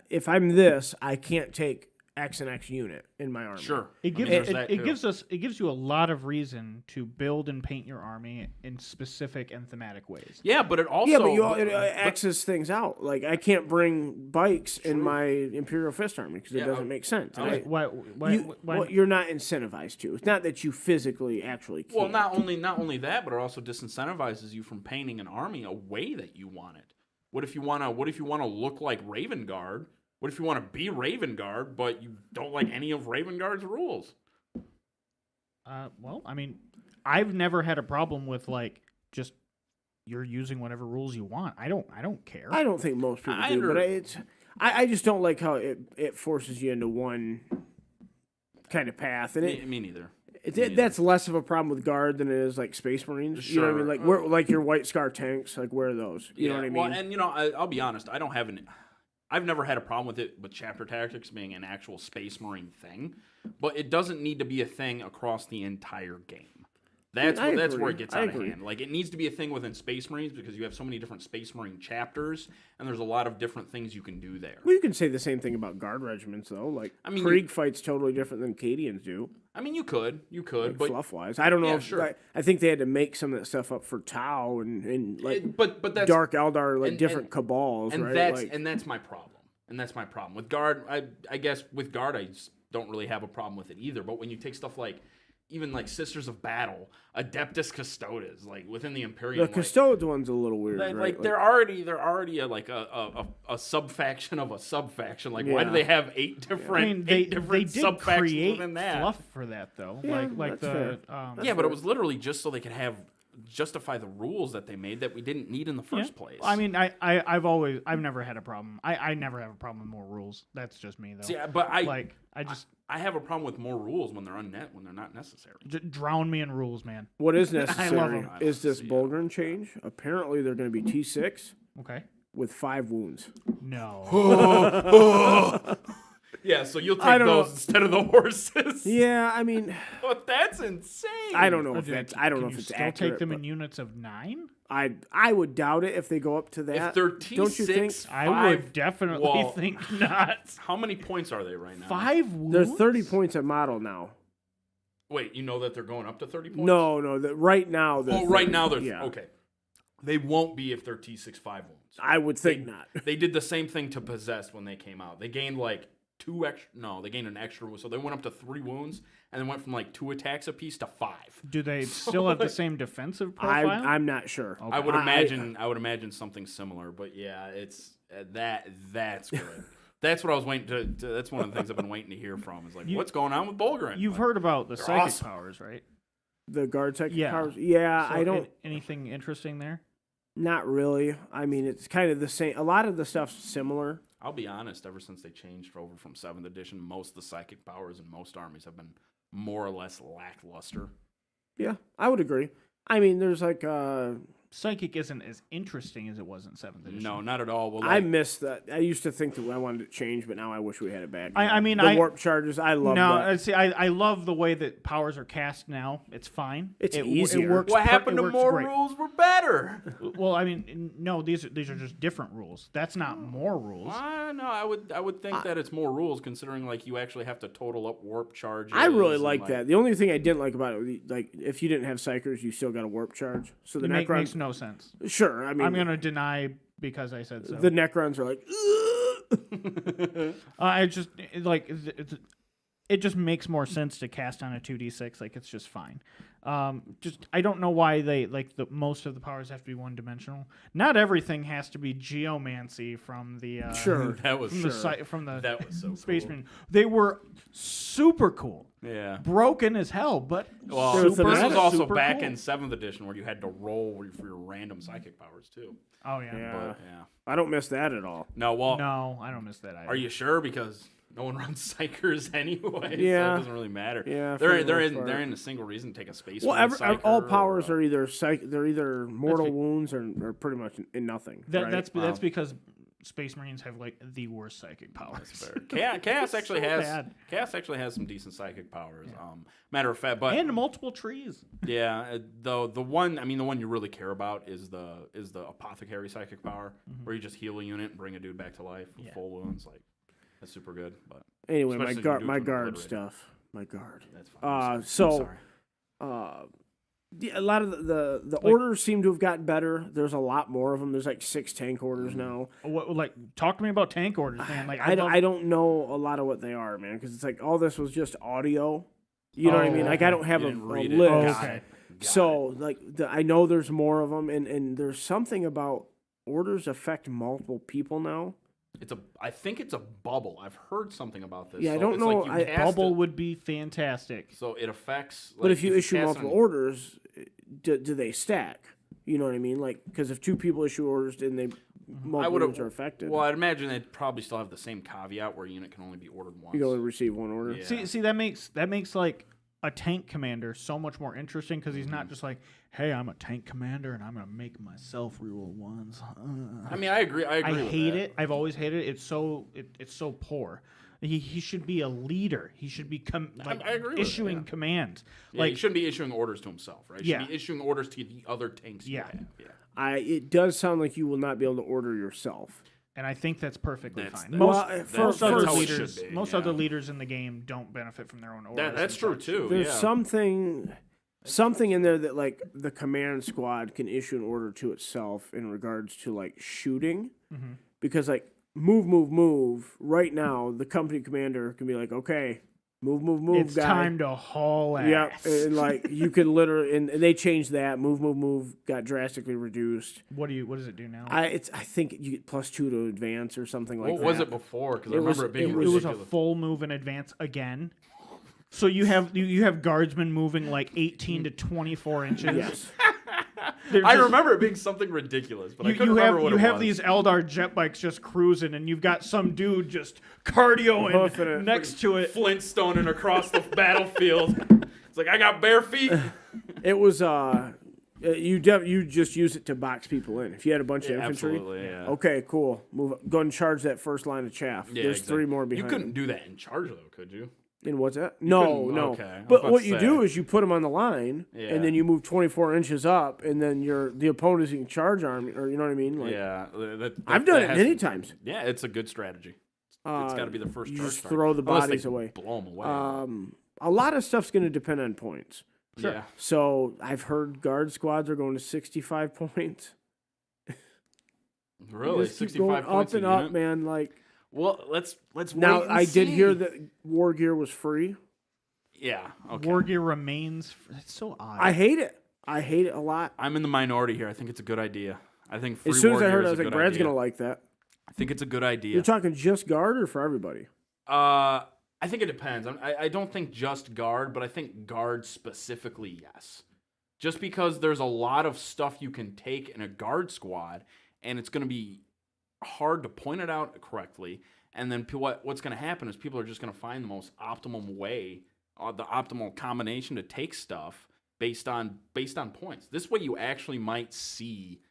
if I'm this, I can't take X and X unit in my army. Sure, It gives there's it, that it too. gives you a lot of reason to build and paint your army in specific and thematic ways. Yeah, but it also Yeah, but it X's things out. Like, I can't bring bikes in my Imperial Fist army because it Yeah, doesn't make sense. And Why, you're not incentivized to. It's not that you physically actually can't. well, not only that, but it also disincentivizes you from painting an army a way that you want it. What if you want to look like Raven Guard? What if you want to be Raven Guard, but you don't like any of Raven Guard's rules? well, I mean, I've never had a problem with like just you're using whatever rules you want. I don't care. I don't think most people do, but I just don't like how it forces you into one kind of path, and Me neither. that's less of a problem with Guard than it is like Space Marines. You know what I mean? Like like your White Scar tanks, like where are those? You know what I mean? Well, and I'll be honest, I've never had a problem with it with chapter tactics being an actual Space Marine thing, but it doesn't need to be a thing across the entire game. That's where it gets out of hand. Like, it needs to be a thing within Space Marines because you have so many different Space Marine chapters, and there's a lot of different things you can do there. Well, you can say the same thing about Guard regiments, though. Like, Krieg fights totally different than Cadians do. I mean, you could, like, but fluff-wise. I don't know yeah, if sure. I think they had to make some of that stuff up for Tau and like but that's Dark Eldar, like and- different cabals, and right? that's Like, and that's my problem. And that's my problem with Guard. I guess with Guard, I just don't really have a problem with it either. But when you take stuff like even like Sisters of Battle, Adeptus Custodes, like within the Imperium, the Custodes one's a little weird, like, right? they're already a sub-faction of a sub-faction. Like, why do they have eight different I mean, they different did sub-factions create within that? fluff for that though. Yeah, like that's the Yeah, but it was literally just so they could justify the rules that they made that we didn't need in the first place. I mean, I've never had a problem. I never have a problem with more rules. That's just me though. See, but I have a problem with more rules when they're when they're not necessary. Drown me in rules, man. what is I love necessary 'em. is this Bulgrin change. Apparently, they're going to be T6 Okay. with 5 wounds. No. Yeah, so you'll I take don't those know. instead of the horses. Yeah, I mean, But that's insane. I don't know if that's. I don't know Can if you it's still accurate. take them but in units of 9? I would doubt it if they go up to that. If they're T6, don't you think? I would definitely think not. How many points are they right now? 5 wounds? They're 30 points a model now. Wait, you know that they're going up to 30 points? No, right now. Oh, right now they're yeah. okay. They won't be if they're T6 5 wounds. I would think not. They did the same thing to Possessed when they came out. They gained like 2 extra. No, they gained an extra. So they went up to 3 wounds and then went from like 2 attacks apiece to 5. Do they still have the same defensive profile? I'm not sure. Okay. I would imagine something similar, but yeah, it's that's good. That's what I was waiting to. That's one of the things I've been waiting to hear from. Is like, what's going on with Bulgarin? You've Like, heard about the psychic awesome. powers, right? The guard tech Yeah. powers. Yeah, So I don't. Anything interesting there? Not really. I mean, it's kind of the same. A lot of the stuff's similar. I'll be honest. Ever since they changed over from 7th edition, most of the psychic powers in most armies have been more or less lackluster. Yeah, I would agree. I mean, there's like Psychic isn't as interesting as it was in 7th edition. No, not at all. Well, I like, miss that. I used to think that I wanted it changed, but now I wish we had it back. I mean, the warp charges. I love that. No, see, I love the way that powers are cast now. It's fine. It's it easier. It works. what happened it to works more great. rules were better? Well, I mean, no, these are just different rules. That's not more rules. No, I would think that it's more rules considering like you actually have to total up warp charges. I really and, like that. The only thing I didn't like about it, like if you didn't have psychers, you still got a warp charge. So the It Necrons, makes no sense. sure. I mean, I'm gonna deny because I said so. the Necrons are like, I just like it just makes more sense to cast on a 2d6. Like it's just fine. Just I don't know why they like most of the powers have to be one dimensional. Not everything has to be geomancy from the sure. That was from the that was so Space cool. Marine. They were super cool. Yeah. Broken as hell, but Well, Super this was thematic. also super back cool. in 7th edition where you had to roll for your random psychic powers too. Oh yeah. Yeah. But yeah. I don't miss that at all. No, well, No, I don't miss that either. are you sure? Because no one runs psychers anyway, so Yeah. it doesn't really matter. Yeah, they're for the most they're part. in a single reason to take a space. Well, Marine psyker all powers or, are either they're either mortal be- wounds or pretty much in nothing. That, right? that's because Space Marines have like the worst psychic powers. Chaos actually So has bad. Chaos actually has some decent psychic powers. Matter of fact, but And multiple trees. yeah, the one you really care about is the apothecary psychic power, where you just heal a unit and bring a dude back to life with full wounds. Like that's super good. But Anyway, especially if you do it my from guard obliterated. stuff. My guard. That's fine. I'm So, sorry. a lot of the orders seem to have gotten better. There's a lot more of them. There's like 6 tank orders now. Like, talk to me about tank orders, man. Like, I don't know a lot of what they are, man, because it's like all this was just audio. You know what I mean? Like I don't have You a didn't read it. list. Got it. So like I know there's more of them, and there's something about orders affect multiple people now. I think it's a bubble. I've heard something about this. Yeah, I So don't it's know. Like you cast Bubble it, would be fantastic. so it affects. But like, if you issue cast multiple on- orders, do they stack? You know what I mean? Like, because if 2 people issue orders, then they multiple orders are affected. Well, I'd imagine they'd probably still have the same caveat where a unit can only be ordered once. You can only receive 1 order. Yeah. See, that makes like a tank commander so much more interesting because he's not just like, hey, I'm a tank commander and I'm gonna make myself reroll ones. I mean, I agree. I agree. I with hate that. it. I've always hated it. It's so poor. He should be a leader. He should be I agree with it, issuing yeah. commands. Yeah, Like he shouldn't be issuing orders to himself, right? He Yeah. should be issuing orders to the other tanks. Yeah. You have. Yeah. It does sound like you will not be able to order yourself. and I think that's perfectly That's- fine. that's- Most, that's- most that's other how it should leaders, be, most yeah. other leaders in the game don't benefit from their own orders. That's and true such. too. There's yeah. something in there that like the command squad can issue an order to itself in regards to like shooting, because like move right now the company commander can be like, okay, move It's guy. time to haul ass. Yeah, and like you can literally, and they changed that. Move got drastically reduced. What does it do now? I think you get +2 to advance or something like What that. was it before? Because I It was- remember it being it It was ridiculous. a full move in advance again. So you have guardsmen moving like 18 to 24 inches. Yes. They're I just- remember it being something ridiculous, but I couldn't you remember have what you it have was. these Eldar jet bikes just cruising, and you've got some dude just cardioing Hoofing it. next to it. Flintstoning across the battlefield. It's like I got bare feet. It was you just use it to box people in. If you had a bunch of infantry, Absolutely, yeah. okay, cool. Go and charge that first line of chaff. Yeah, There's exactly. 3 more behind. You couldn't do that in charge, though, could you? And what's that? No. couldn't- okay, I was But about what to you say. do is you put them on the line, Yeah. and then you move 24 inches up, and then the opponent is in charge army, or you know what I mean? Like, Yeah. I've done that it has many to- times. Yeah, it's a good strategy. It's got to be the first you charge just target. throw the Unless bodies they away. Blow them away. A lot of stuff's going to depend on points. Yeah. So I've heard guard squads are going to 65 points. Really? Just keep 65 going points up and a up, unit? man. Like Well, let's now, wait and I did see. hear that war gear was free. Yeah. Okay. War gear remains. It's so odd. I hate it. I hate it a lot. I'm in the minority here. I think it's a good idea. I think free As soon as war I gear heard, I is was a like, good Brad's idea. gonna like that. I think it's a good idea. You're talking just guard or for everybody? I think it depends. I don't think just guard, but I think guard specifically, yes. Just because there's a lot of stuff you can take in a guard squad, and it's going to be hard to point it out correctly. And then what's going to happen is people are just going to find the most optimum way, the optimal combination to take stuff based on points. This way, you actually might see.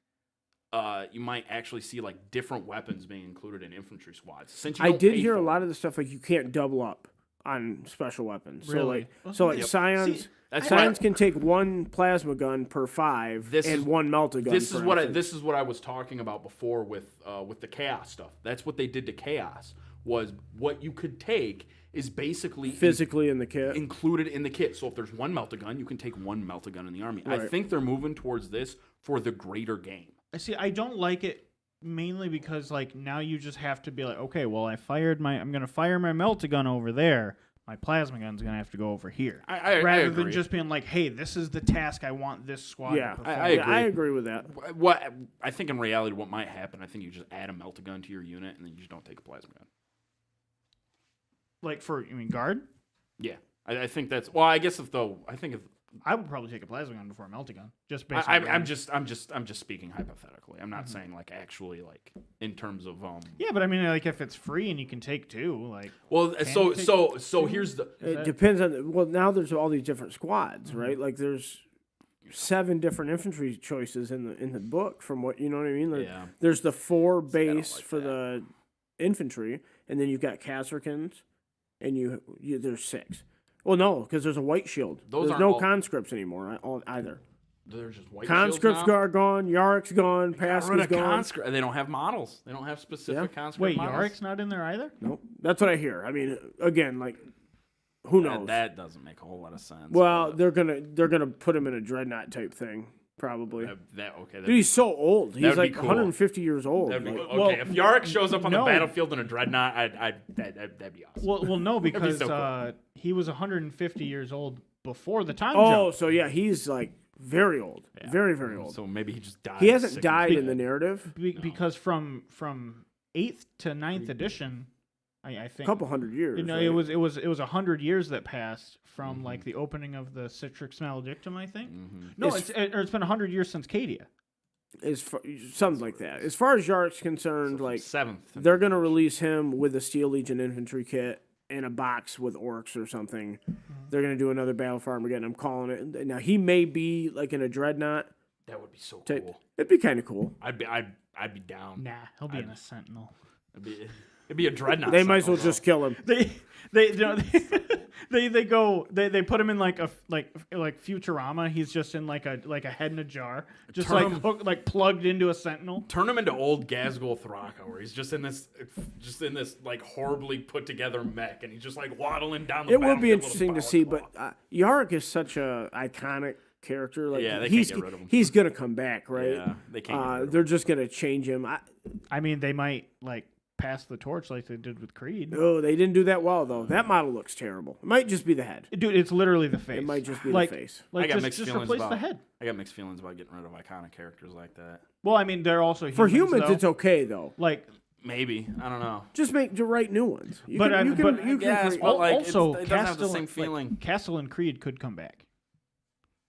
Like different weapons being included in infantry squads. Since you I don't did pay hear for a it. lot of the stuff like you can't double up on special weapons. Really? So like Yep. Scions. See, That's Scions why- can take 1 plasma gun per 5 This and is- 1 melta gun. This per is what infantry. this is what I was talking about before with the chaos stuff. That's what they did to chaos. Was what you could take is basically physically in the kit. included in the kit. So if there's 1 melta gun, you can take 1 melta gun in the army. I Right. think they're moving towards this for the greater game. See, I don't like it mainly because like now you just have to be like, okay, well I'm gonna fire my melta gun over there. My plasma gun's gonna have to go over here. I Rather agree. than just being like, hey, this is the task I want this squad Yeah, to perform. I agree. I agree with that. What I think in reality, what might happen, I think you just add a melta gun to your unit, and then you just don't take a plasma gun. Like you mean guard? Yeah, I think that's. Well, I guess I would probably take a plasma gun before a melta gun, just based. I'm on just speaking hypothetically. I'm not saying like actually like in terms of Yeah, but I mean, like if it's free and you can take 2, like Well, you take so here's the It depends on. Well, now there's all these different squads, Mm-hmm. right? Like there's 7 different infantry choices in the book. From what you know what I mean? Yeah. There's the 4 don't base like for that. the infantry, and then you've got Kasrkins, and you there's 6. Well, no, because there's a white shield. Those There's aren't no all- conscripts anymore either. They're just white Conscripts shields now? are gone. Yarick's gone. Got rid Paska's of gone. conscript. They don't have models. They don't have specific conscript Wait, models. Yarick's not in there either? Nope. That's what I hear. I mean, again, like, who knows? That doesn't make a whole lot of sense. Well, but they're gonna put him in a dreadnought type thing, probably. okay. Dude, he's so old. He's that'd be like cool. 150 years old. That'd be, Like, okay, well, if Yarick shows up on no. the battlefield in a dreadnought, that'd be awesome. Well, no, be because so cool. he was 150 years old before the time oh, jump. so yeah, he's like very old, Yeah. very very old. So maybe he just died. He hasn't sick died and in the narrative. Because from 8th to 9th edition, I A think couple hundred years. You know, right? it was 100 years that passed from like the opening of the Citrix Maledictum, I think. No, It's- it's been 100 years since Cadia. Something like that. As far as Yarick's concerned, like 7th. they're gonna release him with a Steel Legion infantry kit in a box with orcs or something. They're gonna do another battle for Armageddon. I'm calling it. Now he may be like in a dreadnought That would be so type. cool. It'd be kind of cool. I'd be down. Nah, he'll be in a Sentinel. It'd be a dreadnought. They might as well cycle, just kill him. They you know, they put him in like Futurama. He's just in like a head in a jar, just Turn like him- like plugged into a Sentinel. Turn him into old Gazgul Thraka, where he's just in this like horribly put together mech, and he's just like waddling down the. It will be battlefield with a interesting to see, but balaclava. Yarick is such a iconic character. Like Yeah, they can't he's get rid of him. he's gonna come back, right? Yeah, they can't get rid of They're just gonna change him. I mean, they might like pass the torch like they did with Creed. Oh, they didn't do that well though. That model looks terrible. It might just be the head. Dude, it's literally the face. It might just be like, the face. Like I got just, mixed just feelings replace about the head. I got mixed feelings about getting rid of iconic characters like that. Well, I mean, they're also For humans, though. it's okay though. Like, Maybe I don't know. Just make the right new ones. You But can, I- you but can, you can Yes, create- but like also it doesn't have the Castle, same feeling. Castle and Creed could come back.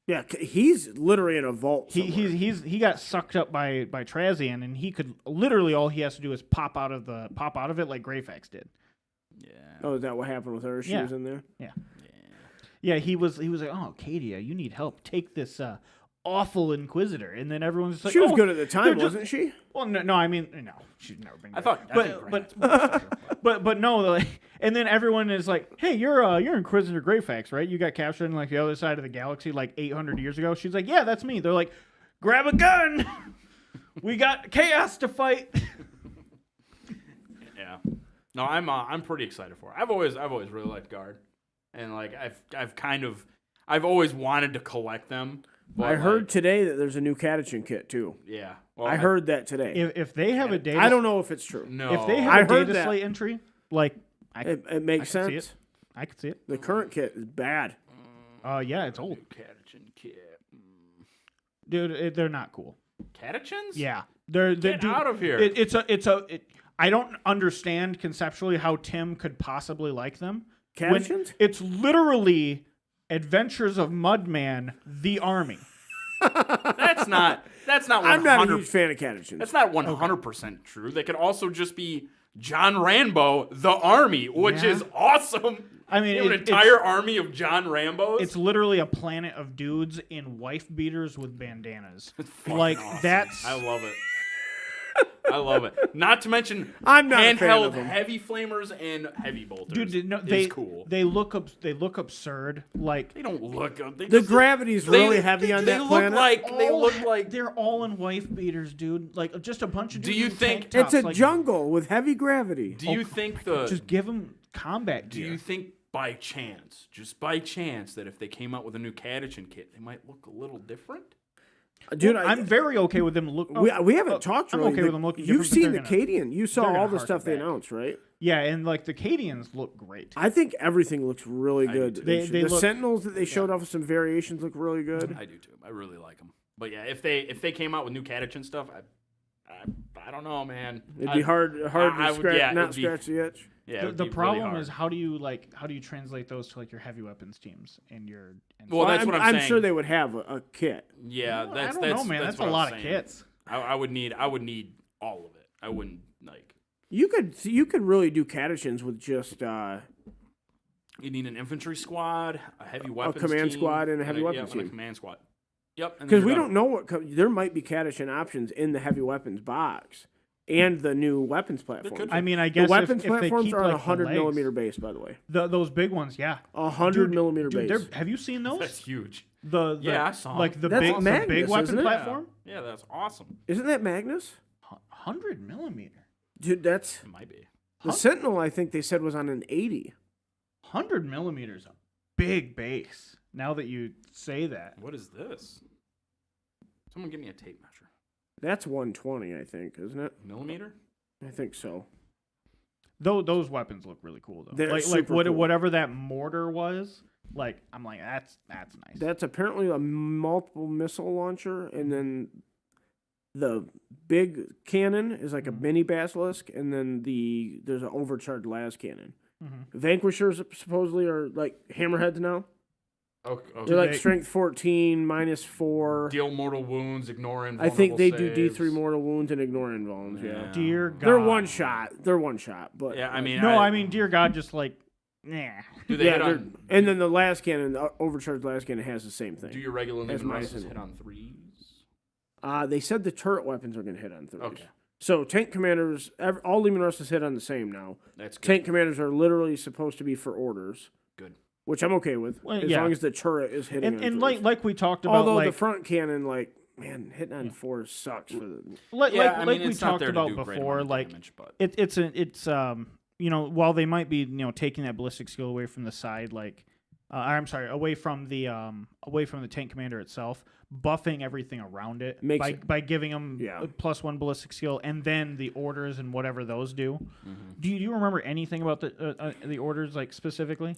yeah, he's literally in a vault. He somewhere. he got sucked up by Trazian, and he could literally all he has to do is pop out of it like Greyfax did. Yeah. Oh, is that what happened with her? She Yeah. was in there. Yeah, he was like, oh, Cadia, you need help. Take this awful Inquisitor, and then everyone's just like, She was oh, good at the time, they're just- wasn't she? Well, no, I mean, no, she's never been. I Good. thought, but no, like, and then everyone is like, hey, you're Inquisitor Greyfax, right? You got captured in like the other side of the galaxy like 800 years ago. She's like, yeah, that's me. They're like, grab a gun. We got chaos to fight. yeah. No, I'm pretty excited for it. I've always really liked Guard, and like I've always wanted to collect them. But I heard like, today that there's a new Catachin kit too. yeah. Well, I heard that today. If they have a data, I don't know if it's true. no. If they have I a heard data that. slate entry, like It makes I could see sense. I could see it. The current kit is bad. Yeah, it's old, Catachin kit. dude. They're not cool. Catachins? Yeah, they're Get dude, out of here. I don't understand conceptually how Tim could possibly like them. when Catachins? It's literally Adventures of Mudman, the army. That's not. That's not. 100, I'm not a huge fan of Catachins. That's not 100% true. They could also just be John Rambo, the army, which Yeah. is awesome. I mean, You have an entire army of John Rambos. It's literally a planet of dudes in wife beaters with bandanas. Fucking Like awesome. that's I love it. I love it. Not to mention I'm not a fan handheld of them. heavy flamers and heavy bolters. dude. No, is cool. They look absurd. Like They don't look. They The just gravity's they- really heavy on they that look planet. Like they all- look like. they're all in wife beaters, dude. Like just a bunch of. Do dudes you in think- tank It's tops, a like, jungle with heavy gravity. Do you think the? Just give them combat Do gear. you think by chance, just by chance, that if they came out with a new Catachin kit, they might look a little different? Dude, I'm very okay with them looking. we haven't talked I'm really. okay with them looking You've different, but seen the they're Cadian. You saw they're gonna all the harken stuff they back. announced, right? Yeah, and like the Cadians look great. I think everything looks really I do good. too. They the look- Sentinels that they showed off with some variations look really good. I do too. I really like them. But yeah, if they came out with new Catachin stuff, I don't know, man. It'd be hard to I would- scratch, yeah, not it'd be- scratch the itch. Yeah, it The, would the be really problem hard. is how do you translate those to like your heavy weapons teams and your. And Well, that's what I'm saying. sure they would have a kit. Yeah, that's I don't know, man. That's That's a what I'm lot of saying. kits. I would need all of it. I wouldn't like. You could really do Catachins with just You need an infantry squad, a heavy weapons command team, squad, and a heavy yeah, weapons and a team. command squad. Yep. and Because you're we done. don't know what there might be Kadishan options in the heavy weapons box and the new weapons platforms. could I mean, I The guess weapons if they platforms keep are on like a 100 the legs, millimeter base, by the way. those big ones, yeah. 100 millimeter Dude, base. have you seen those? That's huge. The Yeah, I saw 'em. like the That's big Magnus, weapon isn't it? platform. Yeah, that's awesome. Isn't that Magnus? 100 millimeter. Dude, that's It might be. the Sentinel. I think they said was on an 80. 100 millimeters, a big base. Now that you say that, What is this? Someone give me a tape measure. That's 120, I think, isn't it? Millimeter? I think so. those weapons look really cool though. They're Like super cool. whatever that mortar was. Like I'm like that's nice. That's apparently a multiple missile launcher, and then the big cannon is like a mini basilisk, and then there's an overcharged las cannon. Vanquishers supposedly are like hammerheads now. Okay. They're like they- strength 14, -4. Deal mortal wounds, ignore I invulnerable think they do saves. D3 mortal wounds and ignore invulns. Yeah, Dear God, they're one shot. But Yeah, I mean, No, I mean, dear God, just like nah. do they yeah, hit they're- on? and then the last cannon, the overcharged last cannon, has the same thing. Do your regular That's Lehman my Russes opinion. hit on threes? They said the turret weapons are going to hit on 3s. Okay. So tank commanders, all Lehman Russes hit on the same now. That's good. Tank commanders are literally supposed to be for orders, Good. which I'm okay with, Well, as yeah. long as the turret is hitting. And on like 3s. like we talked about, although like the front cannon, like man, hitting on 4s sucks for the. like Yeah, I like mean, we it's not talked there to about do great before, amount of like damage, but it's you know, while they might be, you know, taking that ballistic skill away from the side, like I'm sorry, away from the tank commander itself, buffing everything around it Makes it- by giving them Yeah. a +1 ballistic skill, and then the orders and whatever those do. Mm-hmm. Do you remember anything about the orders, like specifically?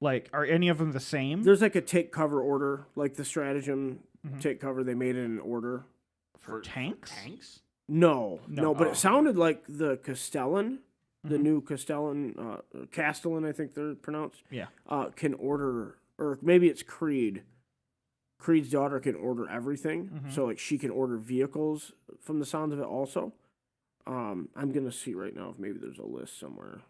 Like, are any of them the same There's like a take cover order, like the stratagem Mm-hmm. take cover. They made it in order. for tanks? tanks? No, but Oh. it sounded like the Castellan, the Mm-hmm. new Castellan, Castellan, I think they're pronounced. Yeah. Can order, or maybe it's Creed. Creed's daughter can order everything, Mm-hmm. so like she can order vehicles from the sounds of it. Also, I'm gonna see right now if maybe there's a list somewhere.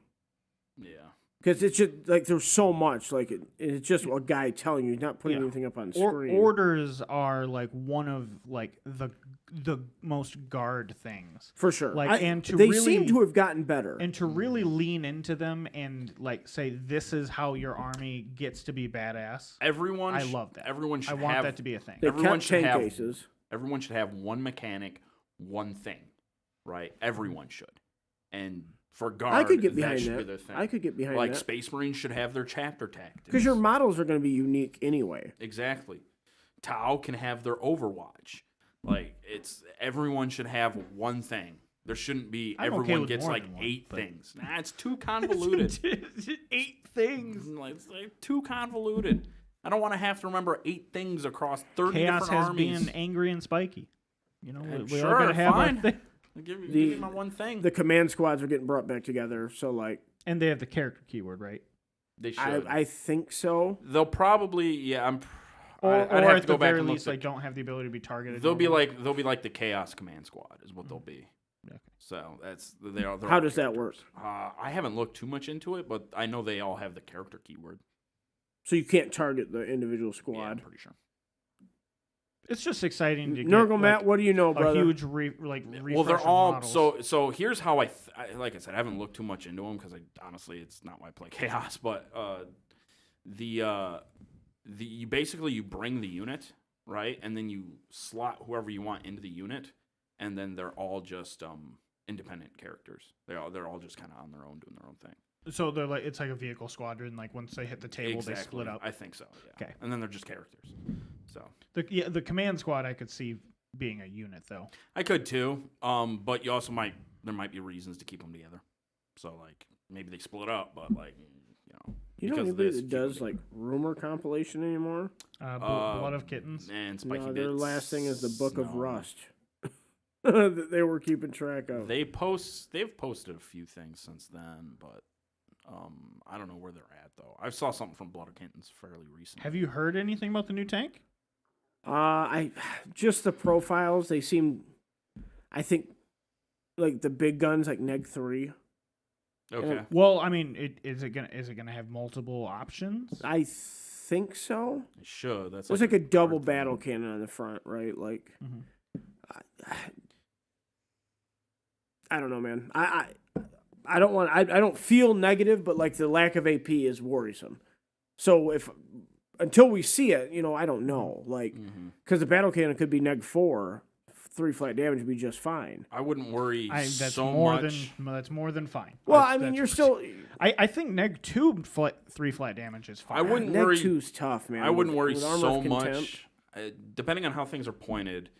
Yeah. Because it's just like there's so much, like it's just a guy telling you, he's not putting Yeah. anything up on Or, screen. orders are like one of like the most guard things. For sure. Like, and to they really- seem to have gotten better. And to really lean into them and like say this is how your army gets to be badass. Everyone. I love that. Everyone should I want have. that to be a thing. They everyone kept should tank have- cases. Everyone should have one mechanic, one thing, right? Everyone should. And for guard, I could get that behind should be that. their thing. I could get behind like that. Space Marines should have their chapter tactics. Because your models are going to be unique anyway. Exactly. Tau can have their Overwatch. Like everyone should have one thing. There shouldn't be I'm okay everyone with gets more like than one, 8 but- things. Nah, it's too convoluted. 8 things. It's like too convoluted. I don't want to have to remember 8 things across 30 Chaos different has armies. being angry and spiky. You know, we all Sure, gotta have our fine. thing. Give The- me my one thing. The command squads are getting brought back together, so like And they have the character keyword, right? They should. I think so. They'll probably Or, I'd or have at to the go back very and look least, at- they don't have the ability to be targeted. they'll be normally. like the Chaos Command Squad is what they'll be. Okay. So that's they are. they're How all does that work? characters. I haven't looked too much into it, but I know they all have the character keyword. So you can't target the individual Yeah, I'm squad. pretty sure. It's just exciting to get Nurgle Matt, like, what do you know, a brother? huge refresh Well, they're of all models. so. Here's how like I said, I haven't looked too much into them because honestly, it's not why I play Chaos. But you basically you bring the unit right, and then you slot whoever you want into the unit, and then they're all just independent characters. They're all just kind of on their own doing their own thing. So they're like it's like a vehicle squadron. Like once they hit the table, they split up. I think so. Yeah. Okay. And then they're just characters. So The command squad I could see being a unit though. I could too. But you also there might be reasons to keep them together. So like maybe they split up, but like You know because of anybody this, that keep them does together. like rumor compilation anymore? Blood of Kittens. And Spiky No, their Bits. last thing is the Book of No. Rust that they were keeping track of. They've posted a few things since then, but I don't know where they're at though. I saw something from Blood of Kittens fairly recently. Have you heard anything about the new tank? I just the profiles. They seem, I think, like the big guns like Neg 3. Okay. Well, I mean, is it gonna have multiple options? I think so. It should. That's There's like a guard double thing. battle cannon on the front, right? Like, I don't know, man. I don't want. I don't feel negative, but like the lack of AP is worrisome. So until we see it, I don't know. Like, because the battle cannon could be -4, 3 flat damage would be just fine. I wouldn't worry That's so more much. that's more than fine. Well, That's- I mean, that's- you're still. I think -2 3 flat damage is fine. I wouldn't Neg worry. 2's tough, man. I wouldn't worry with Armor so of Contempt. much, depending on how things are pointed,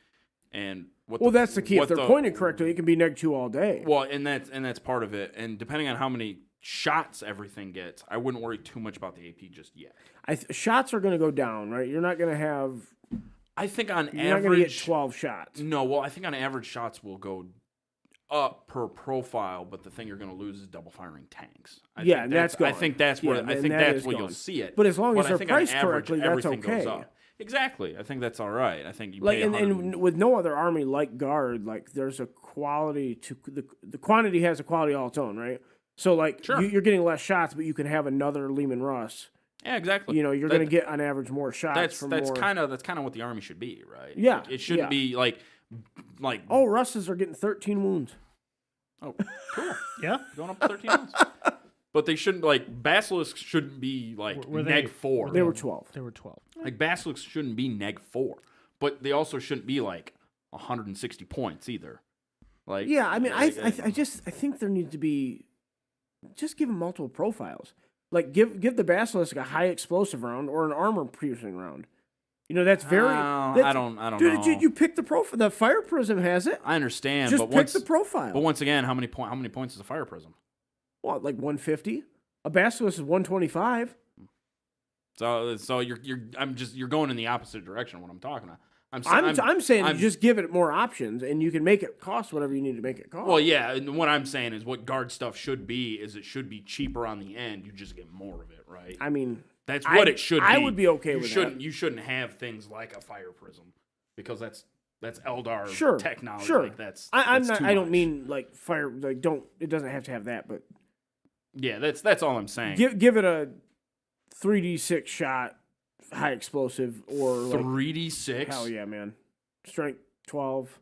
and what. Well, that's the key. If what they're the- pointed correctly, it can be -2 all day. Well, and that's part of it. And depending on how many shots everything gets, I wouldn't worry too much about the AP just yet. Shots are going to go down, right? You're not going to have. I think on You're not going to get average, 12 shots. no. Well, I think on average shots will go up per profile, but the thing you're going to lose is double firing tanks. I Yeah, think and that's I gone. think that's where Yeah, I and think that that's is where gone. you'll see it. But as long as I they're think on priced average, correctly, that's everything goes okay. up. Exactly. I think that's all right. I think you Like pay and with no other army like Guard, like there's a quality to the quantity has a quality all its own, right? So like Sure. you're getting less shots, but you can have another Lehman Russ. Yeah, exactly. You're That- going to get on average more shots. That's from that's more. kind of what the army should be, right? Yeah, Like, it shouldn't yeah. be like Oh, Russes are getting 13 wounds. oh cool Yeah. going up to 13 rounds. But they shouldn't Basilisks shouldn't be like Were they- -4. They were 12. They were 12. Like Basilisks shouldn't be -4, but they also shouldn't be like 160 points either. Like Yeah, I mean, I like, think there needs to be just give them multiple profiles. Like give the Basilisk a high explosive round or an armor piercing round. That's very. I don't Dude, know. you pick the profile. The Fire Prism has it. I understand, Just but pick once the profile. but once again, how many points is a fire prism? What, like 150? A Basilisk is 125. So you're going in the opposite direction of what I'm talking about. I'm saying I'm- you just give it more options, and you can make it cost whatever you need to make it cost. Well, yeah, and what I'm saying is what guard stuff should be is it should be cheaper on the end. You just get more of it, right? I mean, That's what it should be. I would be okay with that. You shouldn't have things like a fire prism because that's Eldar Sure, technology. sure. Like that's I'm that's not. too I don't much. mean like fire. Like don't. It doesn't have to have that, but Yeah, that's all I'm saying. give it a 3d6 shot, high explosive, or like 3d6. hell yeah, man. Strength 12.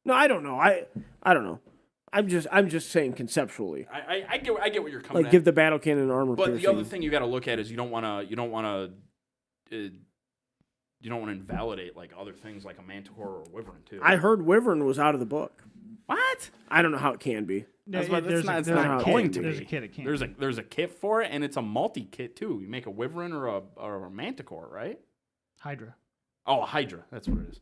No, I don't know. I don't know. I'm just saying conceptually. I get what you're coming Like at. give the battle cannon armor But piercing. the other thing you got to look at is you don't want to invalidate like other things like a manticore or a wyvern too. I heard Wyvern was out of the book. what? I don't know how it can be. That's what- There's it's a not kit. going to There's a be. kit. It can't. There's a kit for it, and it's a multi kit too. You make a wyvern or a manticore, right? Hydra. Oh, a hydra. That's what it is.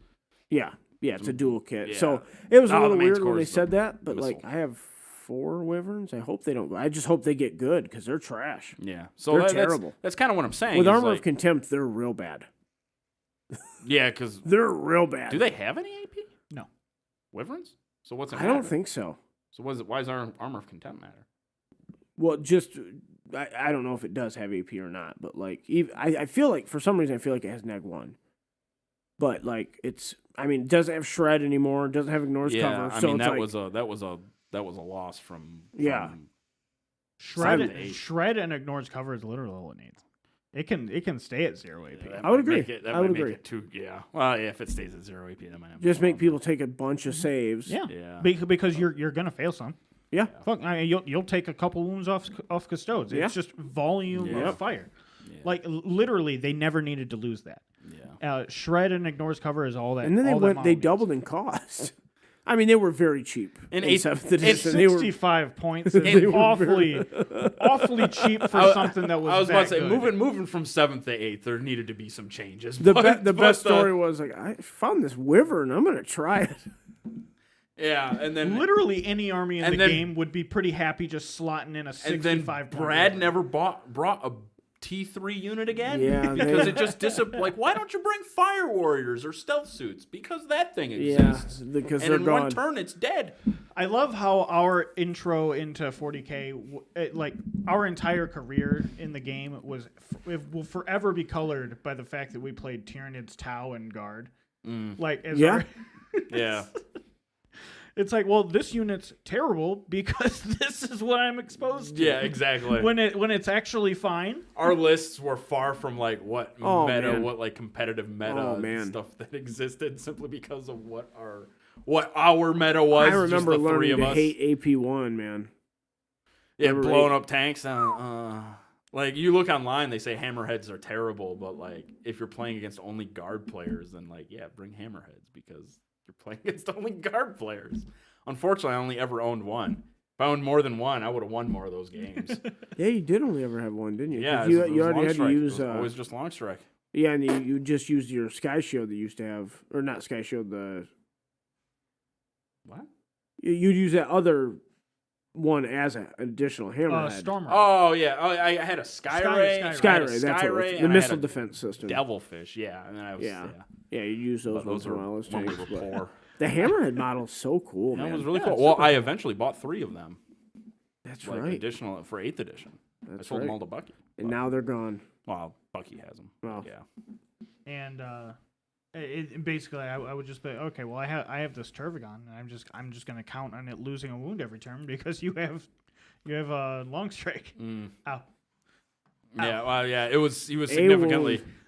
Yeah, it's a dual kit. Yeah. So it was a No, little the weird when Manticore they is the said that, but like missile. I have 4 Wyverns. I hope they don't go. I just hope they get good because they're trash. Yeah. So They're that's terrible. That's kind of what I'm saying. With is, Armor like, of Contempt, they're real bad. yeah, because They're real bad. do they have any AP? No. Wyverns? So what's it I don't matter? think so. So why does our Armor of Contempt matter? Well, just I don't know if it does have AP or not, but like I feel like for some reason I feel like it has neg 1. But like it doesn't have shred anymore. It doesn't have ignores Yeah, cover. I So mean it's that like, was a loss from Yeah. from- Shred, Seven to eight. shred and ignores cover is literally all it needs. It can stay at 0 AP. that I would might make agree. it- that I would might make agree. it too, yeah. Well, yeah, if it stays at 0 AP, that might have just a make problem. people take a bunch of saves. Yeah. Yeah. Because you're gonna fail some. Yeah. Fuck, you'll take a couple wounds off custodes. Yeah. It's just volume Yeah. of fire. Yeah. Like literally, they never needed to lose that. Yeah. Shred and ignores cover is all that. And then they all that went. model They needs. doubled in cost. I mean, they were very cheap. And in eight- 7th and edition. They were 65 points They is were awfully cheap for something that was. I was about to say, that good. moving from 7th to 8th, there needed to be some changes. the but best story was like I found this Wyvern. I'm gonna try it. Yeah, and then Literally any army in and the then- game would be pretty happy just slotting in a 65 and then point Brad Wyvern. never brought a T3 unit again. Yeah, because they- it just like why don't you bring fire warriors or stealth suits? Because that thing Yeah, exists. because and they're in gone. one turn it's dead. I love how our intro into 40K, like our entire career in the game, will forever be colored by the fact that we played Tyranids, Tau, and Guard. Like, as Yeah. our, Yeah. It's like, well, this unit's terrible because this is what I'm exposed to. Yeah, exactly. When it's actually fine. Our lists were far from like what meta, man. what like competitive meta Oh, man. stuff that existed simply because of what our meta was. I remember just the three learning of to us. hate AP1, man. Yeah, Remember blowing up tanks. Like you look online, they say hammerheads are terrible, but like if you're playing against only guard players, then like bring hammerheads because you're playing against only guard players. Unfortunately, I only ever owned one. If I owned more than one, I would have won more of those games. Yeah, you did only ever have one, didn't you? 'Cause Yeah, you, it was you already long had strike. to use. It was always just long strike. Yeah, and you just used your Sky Shield that you used to have, or not Sky Shield. What? You'd use that other one as an additional hammerhead. Storm Ray. Oh yeah, I had a Sky Ray. Sky Ray. Sky I had a Ray, that's Sky what it Ray, was. The and I had missile a defense system. Devilfish, yeah, and then I was Yeah. Yeah, you use those but once those in a were while. Those when we tanks, were but poor. the hammerhead model's so cool, That man. was really Yeah, cool. it's Well, super I cool. eventually bought 3 of them. That's Like right. additional for 8th edition. I That's sold them all right. to Bucky. And now they're gone. Well, Bucky has them. Well, Yeah. And basically, I would just be okay. Well, I have this Turvagon, and I'm just gonna count on it losing a wound every turn because you have a long strike. Ow. Yeah, well, yeah, he was A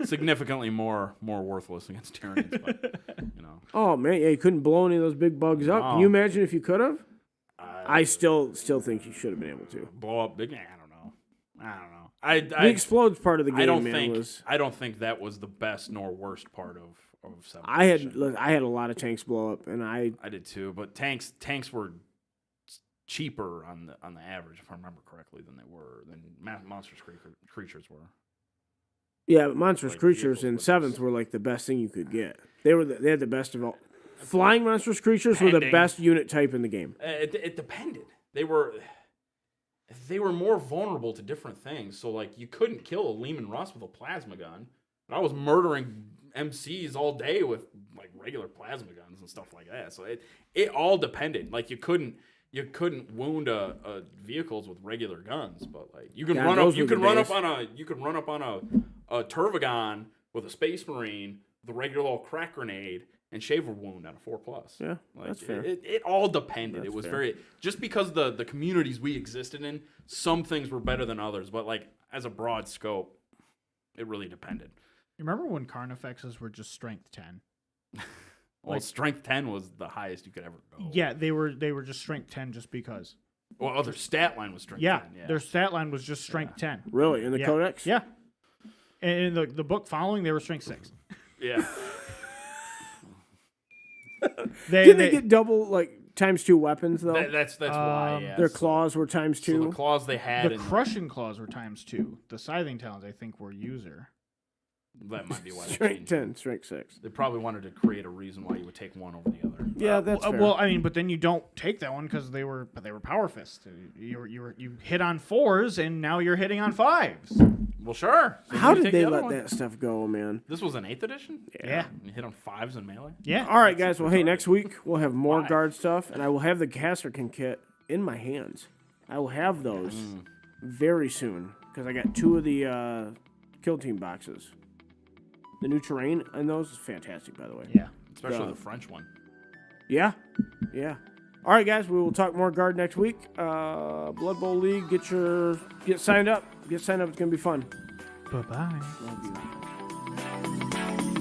significantly more worthless against Tyranids, but you know. Oh man, yeah, you couldn't blow any of those big bugs up. Can No. you imagine if you could have? I still think you should have been able to. blow up big. I don't know. The explodes part of the game, I don't man, think was. I don't think that was the best nor worst part of 7th I had edition. I had a lot of tanks blow up, and I I did too, but tanks were cheaper on the average, if I remember correctly, than monstrous creatures were. but monstrous Like creatures vehicles in with 7th this. were like the best thing you could get. They had the best of all. Flying monstrous creatures were the Depending. best unit type in the game. It depended. They were more vulnerable to different things. So like you couldn't kill a Lehman Russ with a plasma gun, but I was murdering MCs all day with like regular plasma guns and stuff like that. So it all depended. Like you couldn't wound a vehicles with regular guns, but like you can Yeah, run up those you were the can run up days. on a Turvagon with a Space Marine, the regular little crack grenade, and shaver wound on a 4+. Yeah, Like, that's fair. It all depended. That's It was fair. very just because the communities we existed in, some things were better than others, but like as a broad scope, it really depended. You remember when Carnifexes were just strength 10? Well, Like- strength 10 was the highest you could ever go. Yeah, they were just strength 10 just because. Well, their stat line was strength Yeah, 10. Yeah. their stat line was just strength 10. Really, in the Yeah. codex? Yeah. And in the book following, they were strength 6. yeah. Did they get double ×2 weapons though? That's why. Yeah. Their So- claws were ×2. So the claws they had. The in- crushing claws were ×2. The scything talons, I think, were user. that might be why they strength changed 10, it. strength 6. They probably wanted to create a reason why you would take one over the other. Yeah, that's fair. Well, I mean, but then you don't take that one because they were power fists. You hit on 4s and now you're hitting on 5s. Well, sure. So How you did take they the other let one. that stuff go, man? This was an 8th edition? Yeah. You hit on 5s in melee? Yeah. All right, guys. Well, hey, next week we'll have more Why? guard stuff, and I will have the Casterkin kit in my hands. I will have those very soon because I got 2 of the Kill Team boxes. The new terrain on those is fantastic, by the way. Yeah. Especially Yeah. the French one. Yeah. All right, guys. We will talk more guard next week. Blood Bowl League. Get signed up. It's gonna be fun. Bye-bye. Love you.